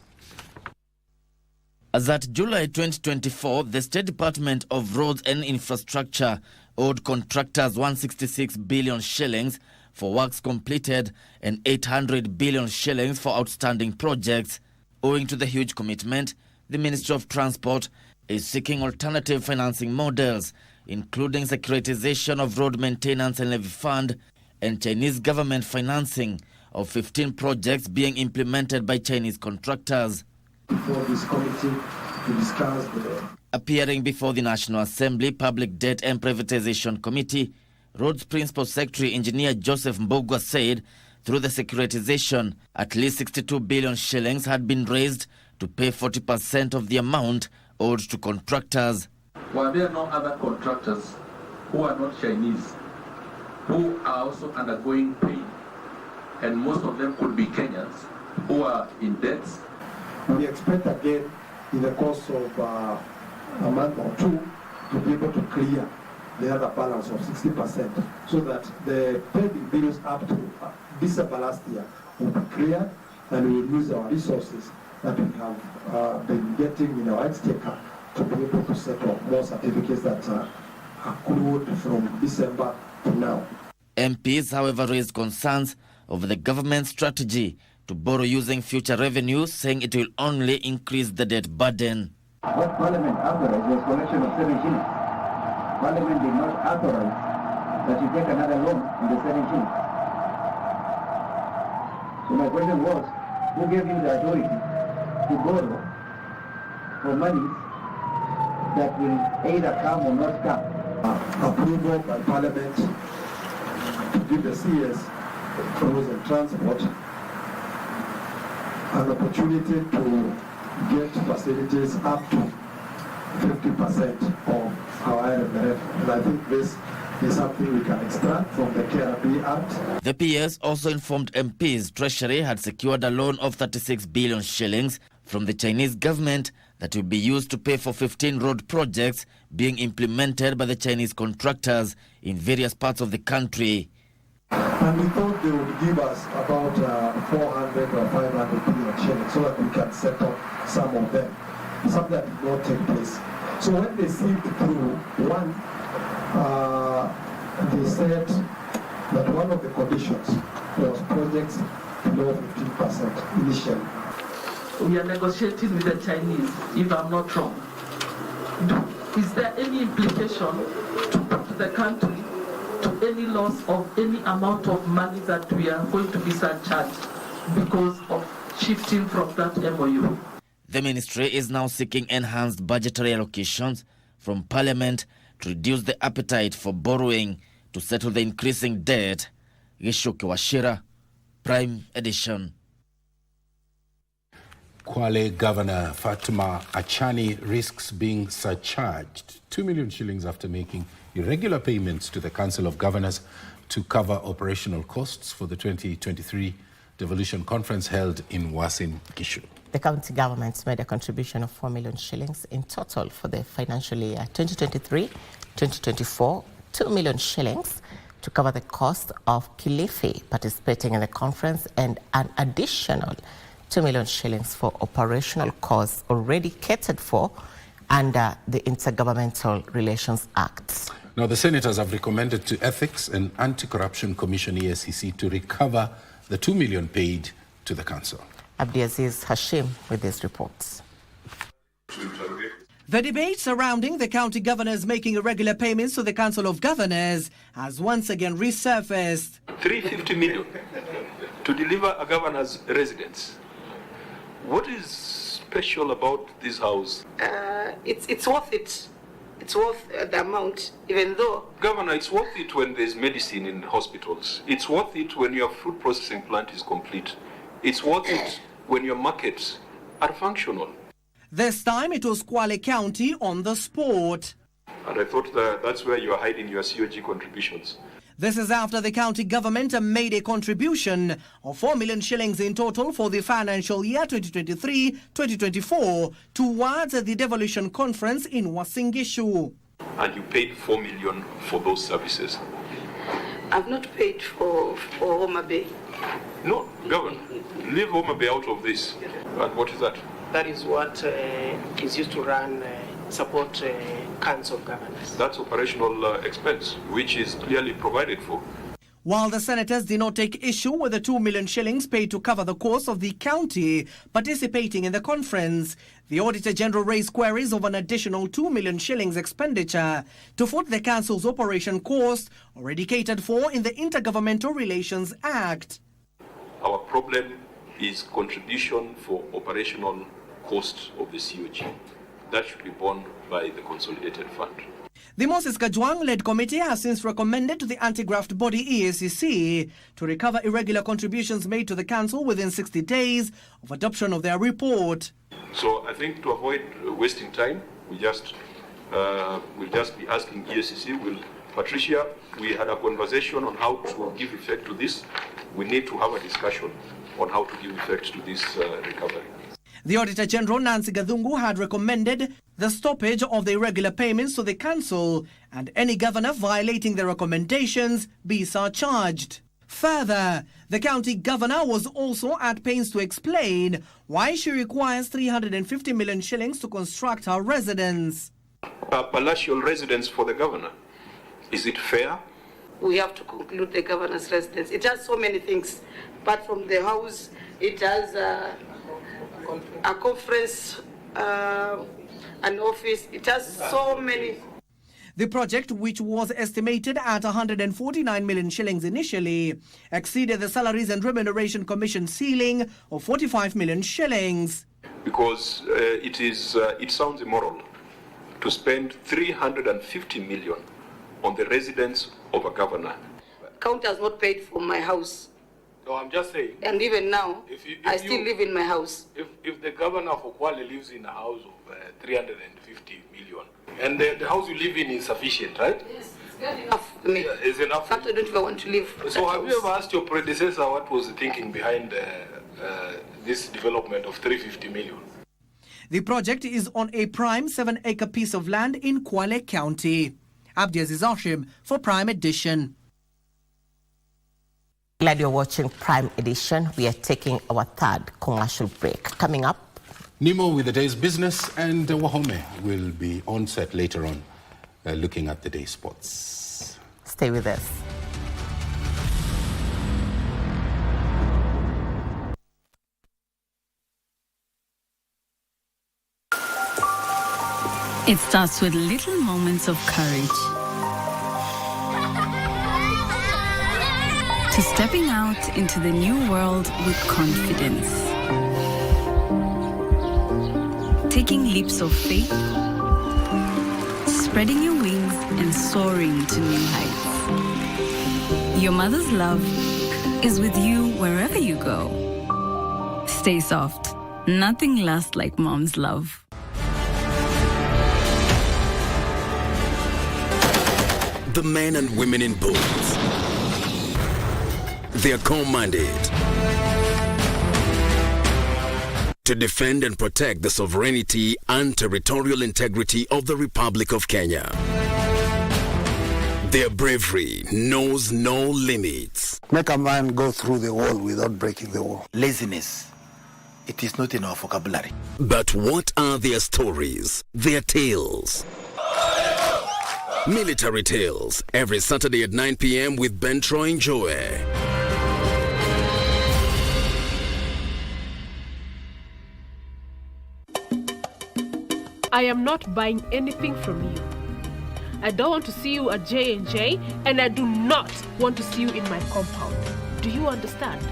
As at July 2024, the State Department of Roads and Infrastructure owed contractors 166 billion shillings, for works completed and 800 billion shillings for outstanding projects. Owing to the huge commitment, the Ministry of Transport is seeking alternative financing models, including securitization of road maintenance and levy fund and Chinese government financing of 15 projects being implemented by Chinese contractors. Before this committee to discuss Appearing before the National Assembly Public Debt and Privatization Committee, Roads Principal Secretary Engineer Joseph Mbogwa said through the securitization, at least 62 billion shillings had been raised to pay 40% of the amount owed to contractors. Were there no other contractors who are not Chinese who are also undergoing pain, and most of them could be Kenyans who are in debts? We expect again in the course of a month or two to be able to clear the other balance of 60%, so that the pending bills up to December last year will be cleared, and we will use our resources that we have been getting in our exchequer to be able to settle more certificates that are accrued from December to now. MPs, however, raised concerns over the government's strategy to borrow using future revenues, saying it will only increase the debt burden. What Parliament authorized was collection of 7 shillings. Parliament did not authorize that you take another loan on the 7 shillings. So my question was, who gave you the authority to borrow for money that will either come or not come? Approval by Parliament to give the CS, Roads and Transport, an opportunity to get facilities up to 50% of our IMF. And I think this is something we can extract from the KRB Act. The PS also informed MPs Treasury had secured a loan of 36 billion shillings from the Chinese government that will be used to pay for 15 road projects being implemented by the Chinese contractors in various parts of the country. And we thought they would give us about 400 or 500 billion shillings so that we can settle some of them. Something that did not take place. So when they sieved through one, they said that one of the conditions was projects below 15% initially. We are negotiating with the Chinese, if I'm not wrong. Is there any implication to put the country to any loss of any amount of money that we are going to be surcharged because of shifting from that MOU? The ministry is now seeking enhanced budgetary allocations from Parliament to reduce the appetite for borrowing to settle the increasing debt. Gishuke Washira, Prime Edition. Kwale Governor Fatuma Achani risks being surcharged 2 million shillings after making irregular payments to the Council of Governors to cover operational costs for the 2023 devolution conference held in Uasin Gishu. The county government made a contribution of 4 million shillings in total for the financial year 2023-2024, 2 million shillings to cover the cost of Kilifi participating in the conference, and an additional 2 million shillings for operational costs already catered for under the Intergovernmental Relations Act. Now, the senators have recommended to Ethics and Anti-Corruption Commission EACC to recover the 2 million paid to the council. Abdiaziz Hashim with these reports. The debate surrounding the county governors making irregular payments to the Council of Governors has once again resurfaced. 350 million to deliver a governor's residence. What is special about this house? It's worth it. It's worth the amount, even though... Governor, it's worth it when there's medicine in hospitals. It's worth it when your food processing plant is complete. It's worth it when your markets are functional. This time it was Kwale County on the spot. And I thought that's where you are hiding your COG contributions. This is after the county government made a contribution of 4 million shillings in total for the financial year 2023-2024 towards the devolution conference in Uasin Gishu. And you paid 4 million for those services? I've not paid for Homa Bay. No, Governor, leave Homa Bay out of this. And what is that? That is what is used to run support Council of Governors. That's operational expense, which is clearly provided for. While the senators did not take issue with the 2 million shillings paid to cover the cost of the county participating in the conference, the Auditor General raised queries of an additional 2 million shillings expenditure to foot the council's operation cost already catered for in the Intergovernmental Relations Act. Our problem is contribution for operational costs of the COG. That should be borne by the consolidated fund. The Moses Kajwang-led committee has since recommended to the anti-graft body EACC to recover irregular contributions made to the council within 60 days of adoption of their report. So I think to avoid wasting time, we'll just be asking EACC. Patricia, we had a conversation on how to give effect to this. We need to have a discussion on how to give effect to this recovery. The Auditor General, Nancy Gathungu, had recommended the stoppage of the irregular payments to the council and any governor violating the recommendations be surcharged. Further, the county governor was also at pains to explain why she requires 350 million shillings to construct her residence. A palatial residence for the governor. Is it fair? We have to conclude the governor's residence. It has so many things. Apart from the house, it has a conference, an office. It has so many. The project, which was estimated at 149 million shillings initially, exceeded the Salaries and Remuneration Commission ceiling of 45 million shillings. Because it sounds immoral to spend 350 million on the residence of a governor. County has not paid for my house. No, I'm just saying. And even now, I still live in my house. If the governor of Kwale lives in a house of 350 million, and the house you live in is sufficient, right? Yes, it's good enough for me. It's enough. In fact, I don't even want to live. So have you ever asked your predecessor what was the thinking behind this development of 350 million? The project is on a prime 7-acre piece of land in Kwale County. Abdiaziz Hashim for Prime Edition. Glad you're watching Prime Edition. We are taking our third commercial break. Coming up, Nemo with the day's business, and Wahome will be on set later on looking at the day's sports. Stay with us. It starts with little moments of courage. To stepping out into the new world with confidence. Taking leaps of faith. Spreading your wings and soaring to new heights. Your mother's love is with you wherever you go. Stay soft. Nothing lasts like mom's love. The men and women in bold. They are commanded to defend and protect the sovereignty and territorial integrity of the Republic of Kenya. Their bravery knows no limits. Make a man go through the wall without breaking the wall. Laziness. It is not in our vocabulary. But what are their stories, their tales? Military Tales, every Saturday at 9 p.m. with Ben Troy Joe. I am not buying anything from you. I don't want to see you at J&J, and I do not want to see you in my compound. Do you understand?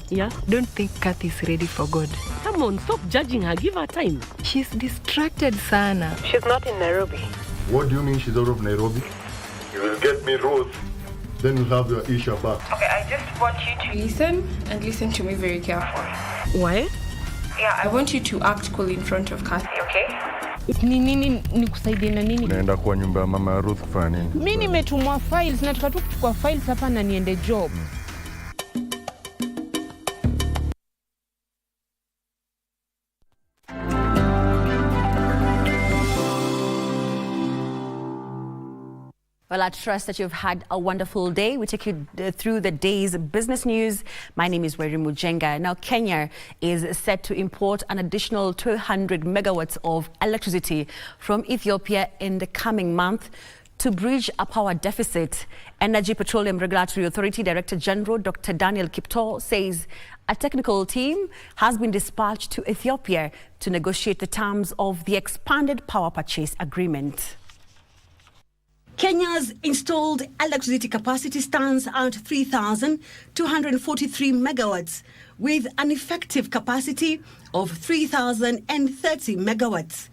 Yeah? Don't think Kathy's ready for God. Come on, stop judging her. Give her time. She's distracted, Sana. She's not in Nairobi. What do you mean she's out of Nairobi? You will get me Ruth, then you'll have your Isha back. Okay, I just want you to listen and listen to me very carefully. Why? Yeah, I want you to act cool in front of Kathy, okay? Nikusaidie na nini? Naenda kwa nyumba ya mama Ruth kufanya nini? Mimi nimetumwa files, nataka tu kuchukua files hapa na niende job. Well, I trust that you've had a wonderful day. We take you through the day's business news. My name is Weri Mujenga. Now, Kenya is set to import an additional 200 megawatts of electricity from Ethiopia in the coming month to bridge a power deficit. Energy Petroleum Regulatory Authority Director General Dr. Daniel Kiptoo says a technical team has been dispatched to Ethiopia to negotiate the terms of the expanded power purchase agreement. Kenya's installed electricity capacity stands at 3,243 megawatts, with an effective capacity of 3,030 megawatts.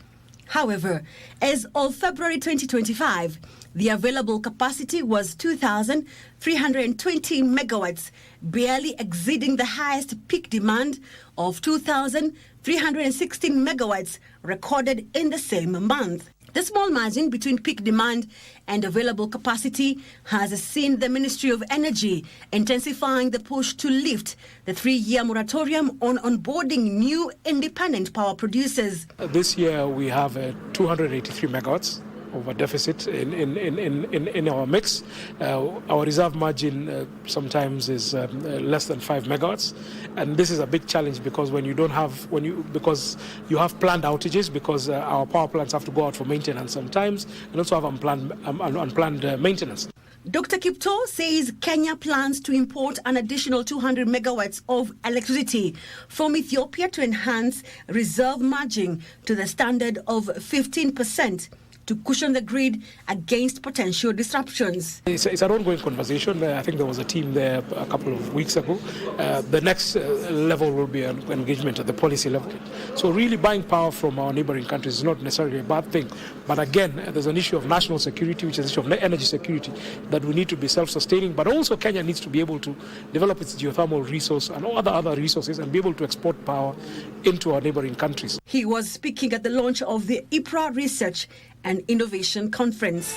However, as of February 2025, the available capacity was 2,320 megawatts, barely exceeding the highest peak demand of 2,316 megawatts recorded in the same month. The small margin between peak demand and available capacity has seen the Ministry of Energy intensifying the push to lift the 3-year moratorium on onboarding new independent power producers. This year we have 283 megawatts of a deficit in our mix. Our reserve margin sometimes is less than 5 megawatts, and this is a big challenge because when you don't have because you have planned outages, because our power plants have to go out for maintenance sometimes, and also have unplanned maintenance. Dr. Kiptoo says Kenya plans to import an additional 200 megawatts of electricity from Ethiopia to enhance reserve margin to the standard of 15%. to cushion the grid against potential disruptions. It's an ongoing conversation. I think there was a team there a couple of weeks ago. The next level will be an engagement at the policy level. So really buying power from our neighboring countries is not necessarily a bad thing. But again, there's an issue of national security, which is an issue of energy security, that we need to be self-sustaining. But also Kenya needs to be able to develop its geothermal resource and all the other resources and be able to export power into our neighboring countries. He was speaking at the launch of the IPRA Research and Innovation Conference.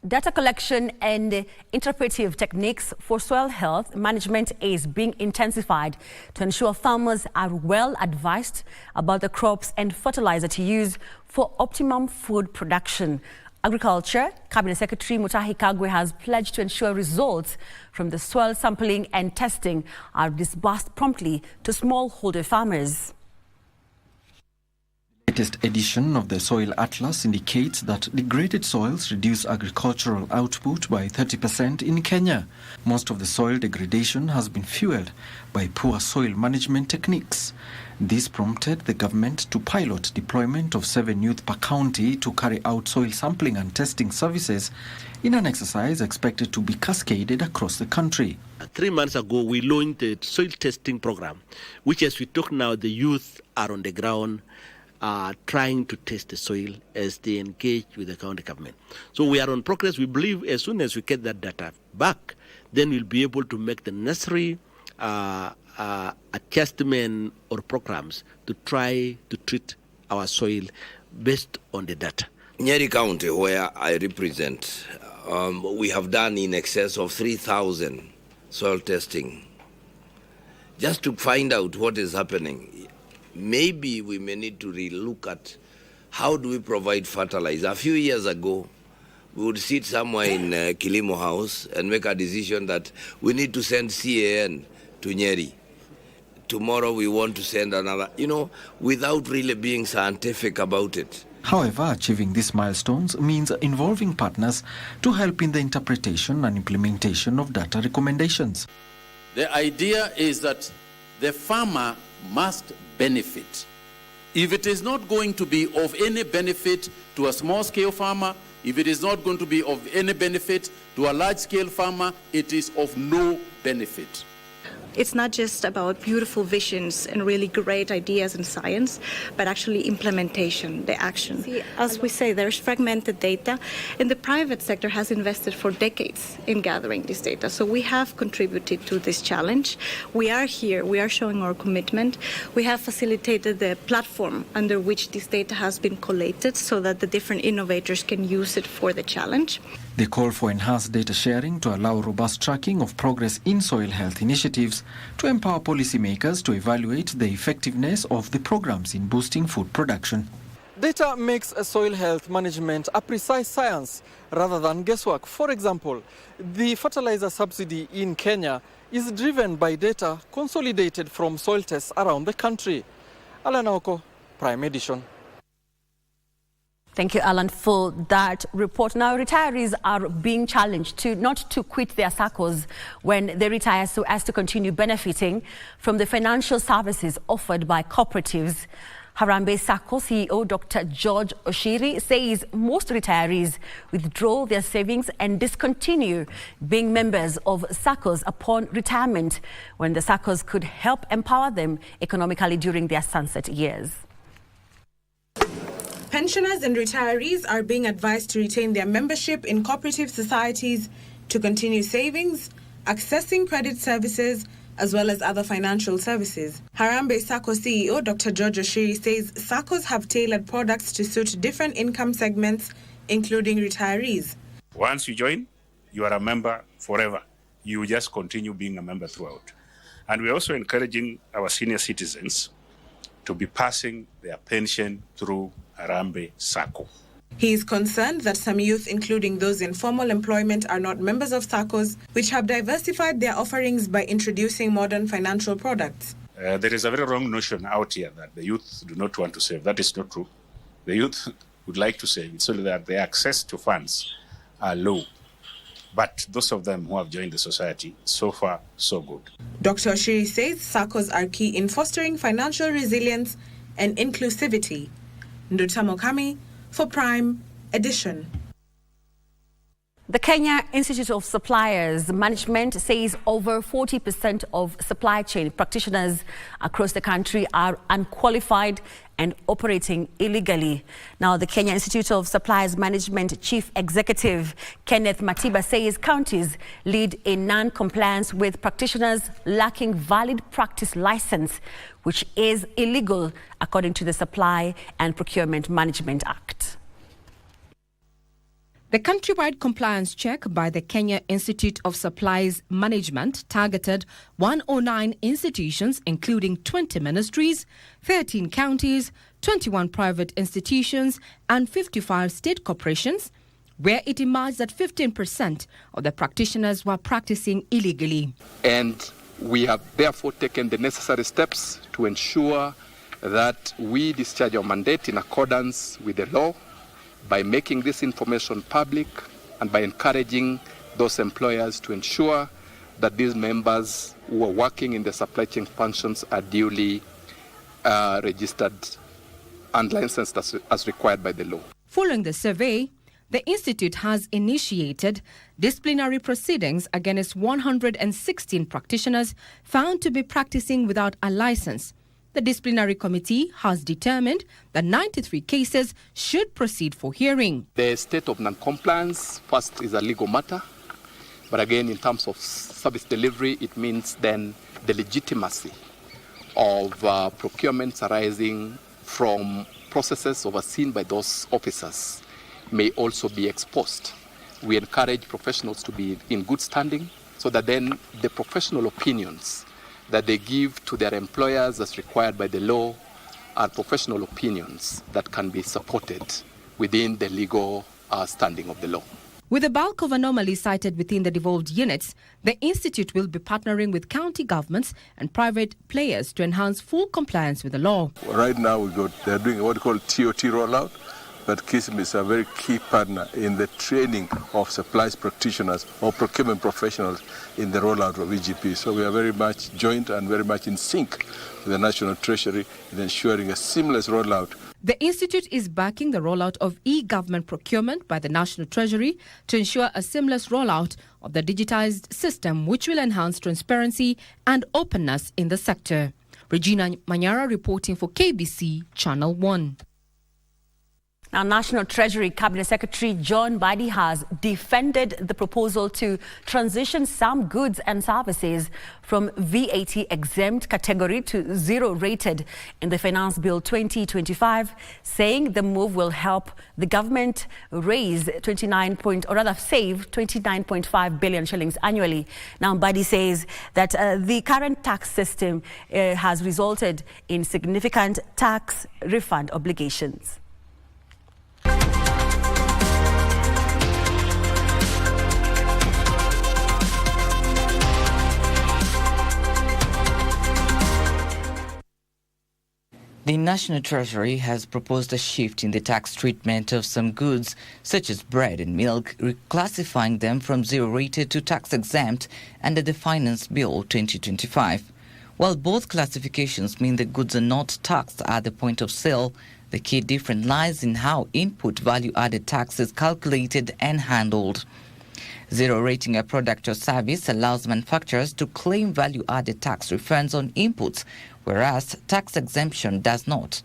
Data collection and interpretive techniques for soil health management is being intensified to ensure farmers are well advised about the crops and fertilizer to use for optimum food production. Agriculture Cabinet Secretary Mutahi Kagwe has pledged to ensure results from the soil sampling and testing are disbursed promptly to smallholder farmers. The latest edition of the Soil Atlas indicates that degraded soils reduce agricultural output by 30% in Kenya. Most of the soil degradation has been fueled by poor soil management techniques. This prompted the government to pilot deployment of 7 youth per county to carry out soil sampling and testing services in an exercise expected to be cascaded across the country. 3 months ago, we launched a soil testing program, which as we talk now, the youth are on the ground trying to test the soil as they engage with the county government. So we are on progress. We believe as soon as we get that data back, then we'll be able to make the necessary adjustment or programs to try to treat our soil based on the data. Nyeri County, where I represent, we have done in excess of 3,000 soil testing just to find out what is happening. Maybe we may need to relook at how do we provide fertilizer. A few years ago, we would sit somewhere in Kilimo House and make a decision that we need to send CAN to Nyeri. Tomorrow we want to send another, without really being scientific about it. However, achieving these milestones means involving partners to help in the interpretation and implementation of data recommendations. The idea is that the farmer must benefit. If it is not going to be of any benefit to a small-scale farmer, if it is not going to be of any benefit to a large-scale farmer, it is of no benefit. It's not just about beautiful visions and really great ideas in science, but actually implementation, the action. As we say, there's fragmented data, and the private sector has invested for decades in gathering this data. So we have contributed to this challenge. We are here, we are showing our commitment. We have facilitated the platform under which this data has been collated so that the different innovators can use it for the challenge. They call for enhanced data sharing to allow robust tracking of progress in soil health initiatives, to empower policymakers to evaluate the effectiveness of the programs in boosting food production. Data makes soil health management a precise science rather than guesswork. For example, the fertilizer subsidy in Kenya is driven by data consolidated from soil tests around the country. Alan Oko, Prime Edition. Thank you, Alan, for that report. Now, retirees are being challenged not to quit their SACCOs when they retire so as to continue benefiting from the financial services offered by cooperatives. Harambee SACCO CEO Dr. George Oshiri says most retirees withdraw their savings and discontinue being members of SACCOs upon retirement, when the SACCOs could help empower them economically during their sunset years. Pensioners and retirees are being advised to retain their membership in cooperative societies to continue savings, accessing credit services, as well as other financial services. Harambee SACCO CEO Dr. George Oshiri says SACCOs have tailored products to suit different income segments, including retirees. Once you join, you are a member forever. You just continue being a member throughout. And we're also encouraging our senior citizens to be passing their pension through Harambee SACCO. He is concerned that some youth, including those in formal employment, are not members of SACCOs, which have diversified their offerings by introducing modern financial products. There is a very wrong notion out here that the youth do not want to save. That is not true. The youth would like to save. It's only that their access to funds are low. But those of them who have joined the society, so far, so good. Dr. Oshiri says SACCOs are key in fostering financial resilience and inclusivity. Ndutamo Kami for Prime Edition. The Kenya Institute of Suppliers Management says over 40% of supply chain practitioners across the country are unqualified and operating illegally. Now, the Kenya Institute of Suppliers Management Chief Executive Kenneth Matiba says counties lead in non-compliance with practitioners lacking valid practice license, which is illegal according to the Supply and Procurement Management Act. The countrywide compliance check by the Kenya Institute of Supplies Management targeted 109 institutions, including 20 ministries, 13 counties, 21 private institutions, and 55 state corporations, where it emerged that 15% of the practitioners were practicing illegally. And we have therefore taken the necessary steps to ensure that we discharge our mandate in accordance with the law, by making this information public and by encouraging those employers to ensure that these members who are working in the supply chain functions are duly registered and licensed as required by the law. Following the survey, the Institute has initiated disciplinary proceedings against 116 practitioners found to be practicing without a license. The disciplinary committee has determined that 93 cases should proceed for hearing. The state of non-compliance, first, is a legal matter. But again, in terms of service delivery, it means then the legitimacy of procurements arising from processes overseen by those officers may also be exposed. We encourage professionals to be in good standing so that then the professional opinions that they give to their employers as required by the law are professional opinions that can be supported within the legal standing of the law. With the bulk of anomalies cited within the devolved units, the Institute will be partnering with county governments and private players to enhance full compliance with the law. Right now, they're doing what we call TOT rollout, but KISM is a very key partner in the training of supplies practitioners or procurement professionals in the rollout of EGP. So we are very much joined and very much in sync with the National Treasury in ensuring a seamless rollout. The Institute is backing the rollout of e-government procurement by the National Treasury to ensure a seamless rollout of the digitized system, which will enhance transparency and openness in the sector. Regina Manyara reporting for KBC Channel 1. Now, National Treasury Cabinet Secretary John Mbadi has defended the proposal to transition some goods and services from VAT exempt category to zero rated in the Finance Bill 2025, saying the move will help the government save 29.5 billion shillings annually. Now, Mbadi says that the current tax system has resulted in significant tax refund obligations. The National Treasury has proposed a shift in the tax treatment of some goods, such as bread and milk, reclassifying them from zero-rated to tax-exempt under the Finance Bill 2025. While both classifications mean the goods are not taxed at the point of sale, the key difference lies in how input value-added tax is calculated and handled. Zero-rating a product or service allows manufacturers to claim value-added tax refunds on inputs, whereas tax exemption does not.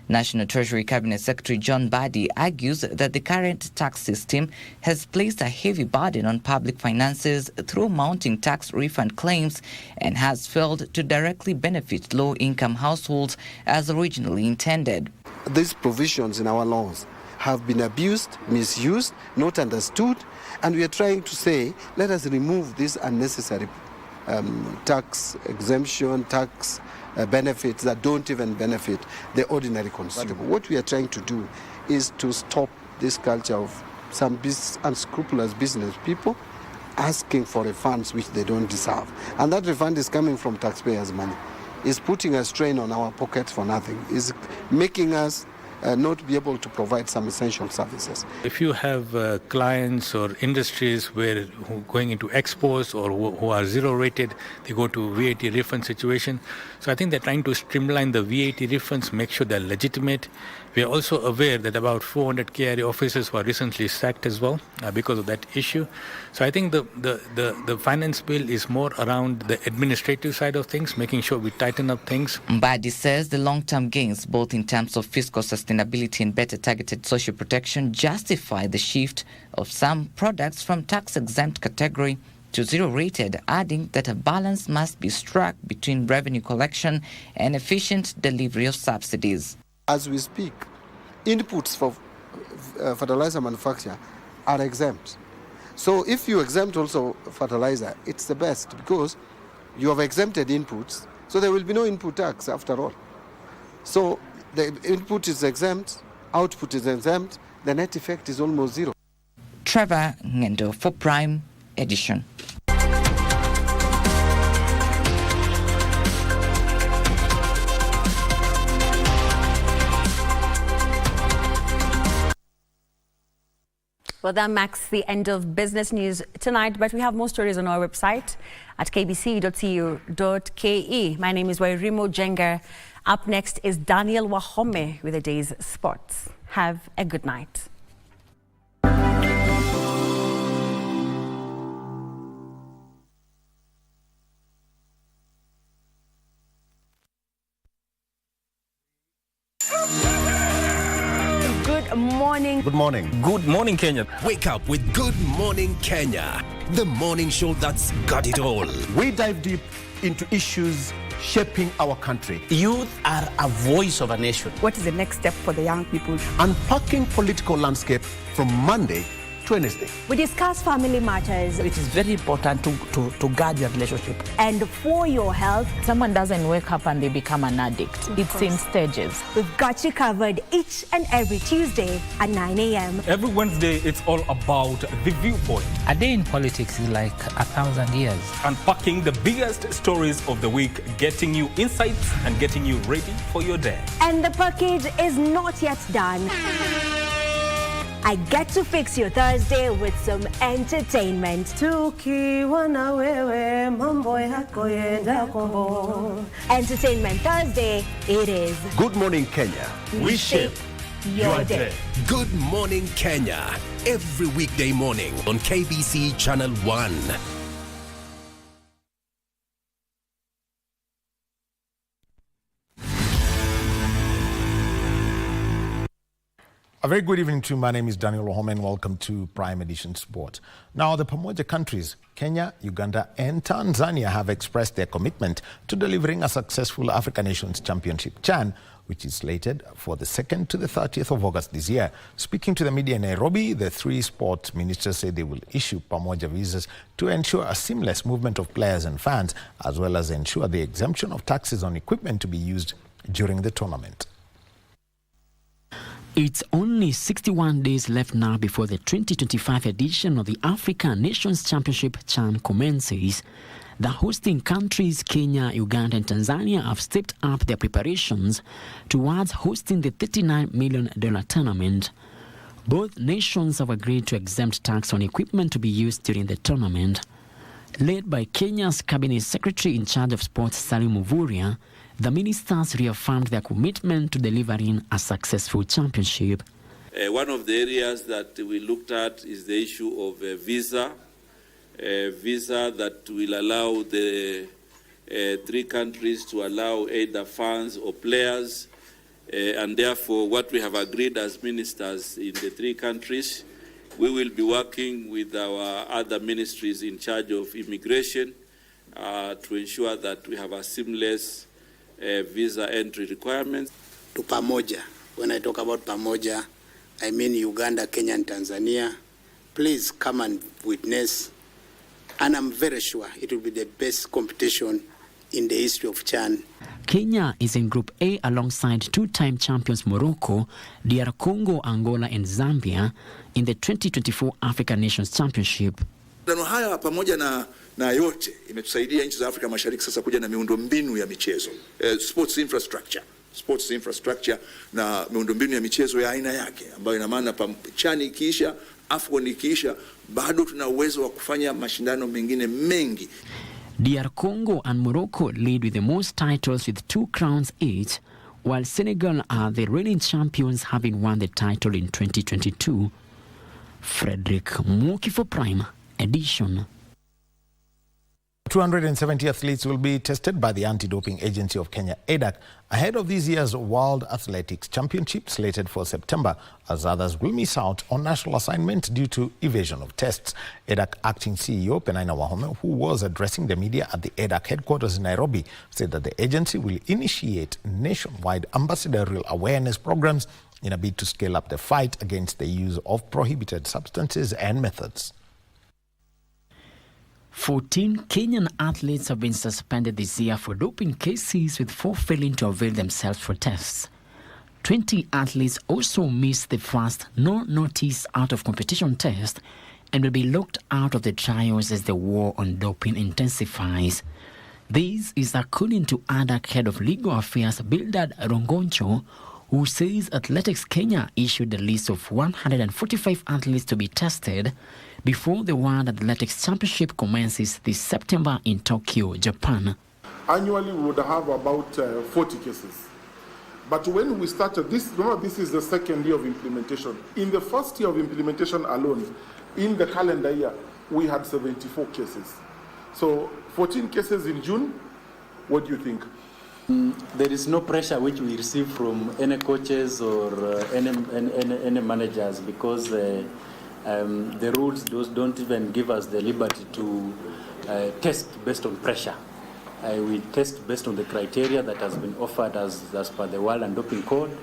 National Treasury Cabinet Secretary John Badi argues that the current tax system has placed a heavy burden on public finances through mounting tax refund claims and has failed to directly benefit low-income households as originally intended. These provisions in our laws have been abused, misused, not understood, and we are trying to say, let us remove this unnecessary tax exemption, tax benefits that don't even benefit the ordinary consumer. What we are trying to do is to stop this culture of some unscrupulous business people asking for refunds which they don't deserve. And that refund is coming from taxpayers' money. It's putting a strain on our pockets for nothing. It's making us not be able to provide some essential services. If you have clients or industries who are going into exports or who are zero-rated, they go to VAT refund situation. So I think they're trying to streamline the VAT refunds, make sure they're legitimate. We are also aware that about 400 KRA officers were recently sacked as well because of that issue. So I think the finance bill is more around the administrative side of things, making sure we tighten up things. Mbadi says the long-term gains, both in terms of fiscal sustainability and better targeted social protection, justify the shift of some products from tax-exempt category to zero-rated, adding that a balance must be struck between revenue collection and efficient delivery of subsidies. As we speak, inputs for fertilizer manufacture are exempt. So if you exempt also fertilizer, it's the best because you have exempted inputs, so there will be no input tax after all. So the input is exempt, output is exempt, the net effect is almost zero. Trevor Ngendo for Prime Edition. Well, that marks the end of business news tonight, but we have more stories on our website at kbc.co.ke. My name is Wairimo Jenga. Up next is Daniel Wahome with the day's sports. Have a good night. Good morning. Good morning. Good morning, Kenya. Wake up with Good Morning Kenya, the morning show that's got it all. We dive deep into issues shaping our country. Youth are a voice of a nation. What is the next step for the young people? Unpacking political landscape from Monday to Wednesday. We discuss family matters. It is very important to guard your relationship. And for your health. Someone doesn't wake up and they become an addict. It's in stages. We've got you covered each and every Tuesday at 9 a.m. Every Wednesday, it's all about the viewpoint. A day in politics is like 1,000 years. Unpacking the biggest stories of the week, getting you insights and getting you ready for your day. And the package is not yet done. I get to fix your Thursday with some entertainment. Entertainment Thursday, it is. Good morning, Kenya. We shape your day. Good Morning Kenya, every weekday morning on KBC Channel 1. A very good evening to you. My name is Daniel Wahome and welcome to Prime Edition Sport. Now, the Pamoja countries, Kenya, Uganda and Tanzania, have expressed their commitment to delivering a successful African Nations Championship CHAN, which is slated for the 2nd to the 30th of August this year. Speaking to the media in Nairobi, the three sports ministers say they will issue Pamoja visas to ensure a seamless movement of players and fans, as well as ensure the exemption of taxes on equipment to be used during the tournament. It's only 61 days left now before the 2025 edition of the African Nations Championship CHAN commences. The hosting countries Kenya, Uganda and Tanzania have stepped up their preparations towards hosting the $39 million tournament. Both nations have agreed to exempt tax on equipment to be used during the tournament. Led by Kenya's Cabinet Secretary in charge of sports, Salim Mvurya, the ministers reaffirmed their commitment to delivering a successful championship. One of the areas that we looked at is the issue of visa that will allow the three countries to allow either fans or players. And therefore, what we have agreed as ministers in the three countries, we will be working with our other ministries in charge of immigration to ensure that we have a seamless visa entry requirements. To pamoja. When I talk about pamoja, I mean Uganda, Kenya and Tanzania. Please come and witness. And I'm very sure it will be the best competition in the history of CHAN. Kenya is in Group A alongside two-time champions Morocco, DR Congo, Angola and Zambia in the 2024 African Nations Championship. Mashindano haya pamoja na yote imetusaidia nchi za Afrika Mashariki sasa kuja na miundombinu ya michezo, sports infrastructure na miundombinu ya michezo ya aina yake, ambayo ina maana CHAN ikiisha, AFCON ikiisha, bado tuna uwezo wa kufanya mashindano mengine mengi. DR Congo and Morocco lead with the most titles with 2 crowns each, while Senegal are the reigning champions, having won the title in 2022. Frederick Muki for Prime Edition. 270 athletes will be tested by the Anti-Doping Agency of Kenya, ADAC, ahead of this year's World Athletics Championship slated for September, as others will miss out on national assignment due to evasion of tests. ADAC acting CEO Penaina Wahome, who was addressing the media at the ADAC headquarters in Nairobi, said that the agency will initiate nationwide ambassadorial awareness programs in a bid to scale up the fight against the use of prohibited substances and methods. 14 Kenyan athletes have been suspended this year for doping cases, with 4 failing to avail themselves for tests. 20 athletes also missed the first no-notice out-of-competition test and will be locked out of the trials as the war on doping intensifies. This is according to ADAC Head of Legal Affairs Bildad Rongoncho, who says Athletics Kenya issued a list of 145 athletes to be tested before the World Athletics Championship commences this September in Tokyo, Japan. Annually, we would have about 40 cases. But when we started this, remember, this is the second year of implementation. In the first year of implementation alone, in the calendar year, we had 74 cases. So 14 cases in June. What do you think? There is no pressure which we receive from any coaches or any managers, because the rules don't even give us the liberty to test based on pressure. We test based on the criteria that has been offered as per the World Anti-Doping Code.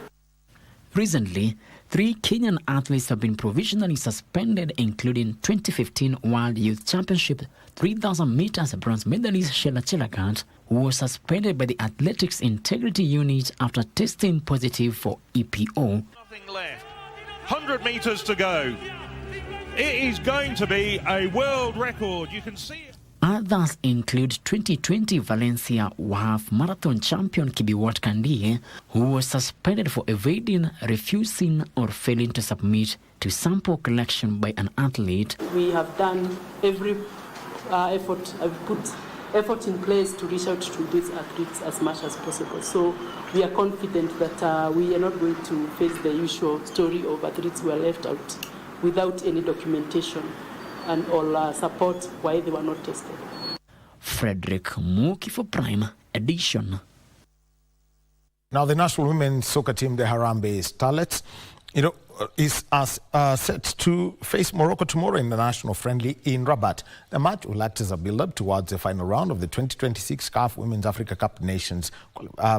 Recently, 3 Kenyan athletes have been provisionally suspended, including 2015 World Youth Championship 3,000 meters bronze medalist Sheila Chelagat, who was suspended by the Athletics Integrity Unit after testing positive for EPO. Nothing left. 100 meters to go. It is going to be a world record. You can see it. Others include 2020 Valencia half marathon champion Kibiwot Kandie, who was suspended for evading, refusing or failing to submit to sample collection by an athlete. We have done every effort, I've put effort in place to reach out to these athletes as much as possible. So we are confident that we are not going to face the usual story of athletes who are left out without any documentation and all support why they were not tested. Frederick Muki for Prime Edition. Now, the national women's soccer team, the Harambee Starlets, is set to face Morocco tomorrow in the national friendly in Rabat. The match will act as a build-up towards the final round of the 2026 CAF Women's Africa Cup Nations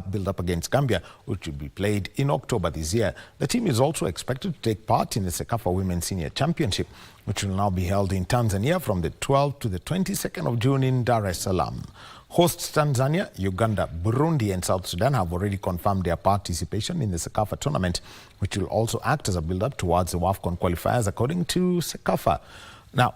build-up against Gambia, which will be played in October this year. The team is also expected to take part in the CECAFA Women's Senior Championship, which will now be held in Tanzania from the 12th to the 22nd of June in Dar es Salaam. Hosts Tanzania, Uganda, Burundi and South Sudan have already confirmed their participation in the CECAFA tournament, which will also act as a build-up towards the WAFCON qualifiers, according to CECAFA. Now,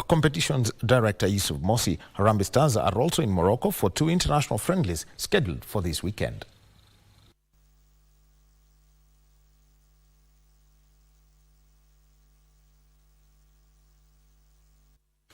Competitions Director Yusuf Mosi, Harambee Stars are also in Morocco for 2 international friendlies scheduled for this weekend.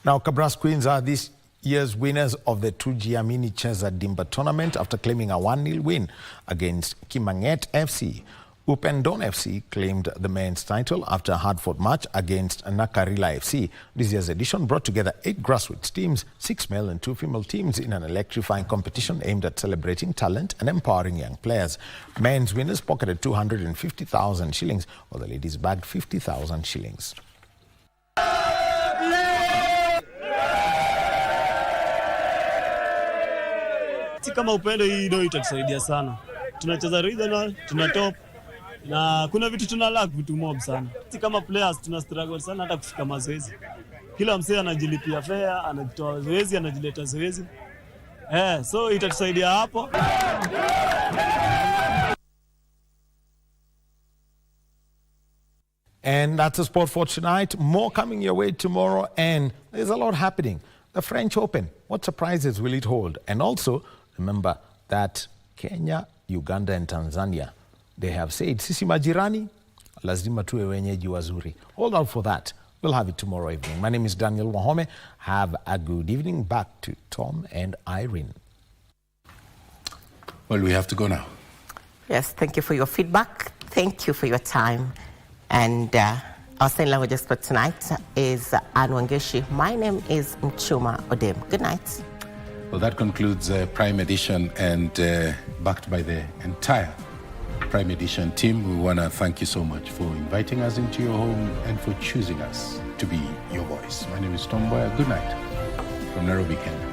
Now, Kabras Queens are this year's winners of the Tujiamini Cheza Dimba tournament after claiming a 1-0 win against Kimanget FC. Upendon FC claimed the men's title after a hard-fought match against Nakarila FC. This year's edition brought together 8 grassroots teams, 6 male and 2 female teams in an electrifying competition aimed at celebrating talent and empowering young players. Men's winners pocketed 250,000 shillings, while the ladies bagged 50,000 shillings. Kama Upendo hii ndio itatusaidia sana. Tunacheza regional, tuna top na kuna vitu tuna lack vitu mob sana. Kama players tuna struggle sana hata kufika mazoezi. Kila msee anajilipia fare, anajitoa zoezi, anajileta zoezi. So itatusaidia hapo. And that's the sport for tonight. More coming your way tomorrow, and there's a lot happening. The French Open, what surprises will it hold? And also, remember that Kenya, Uganda and Tanzania, they have said, sisi majirani, lazima tuwe wenyeji wazuri. Hold out for that. We'll have it tomorrow evening. My name is Daniel Wahome. Have a good evening. Back to Tom and Irene. Well, we have to go now. Yes, thank you for your feedback. Thank you for your time. And our sign language expert tonight is Anwangeshi. My name is Mchuma Odem. Good night. Well, that concludes Prime Edition, and backed by the entire Prime Edition team, we want to thank you so much for inviting us into your home and for choosing us to be your voice. My name is Tom Boyer. Good night from Nairobi, Kenya.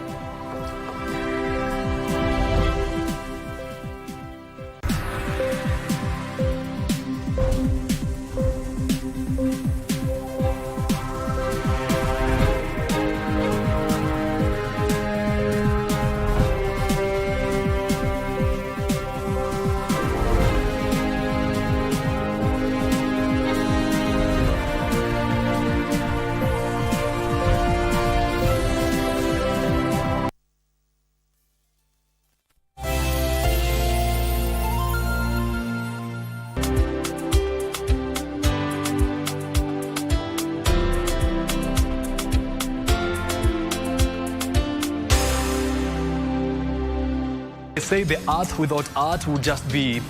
Say the earth without art would just be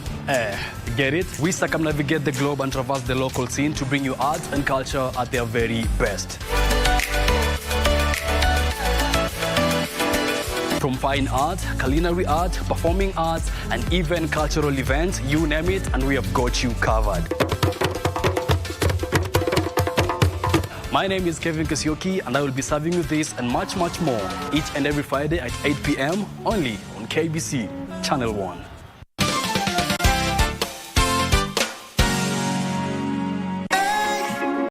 get it? We circumnavigate the globe and traverse the local scene to bring you art and culture at their very best. From fine art, culinary art, performing arts, and even cultural events, you name it, and we have got you covered. My name is Kevin Kasioki, and I will be serving you this and much, much more each and every Friday at 8 p.m. only on KBC Channel 1.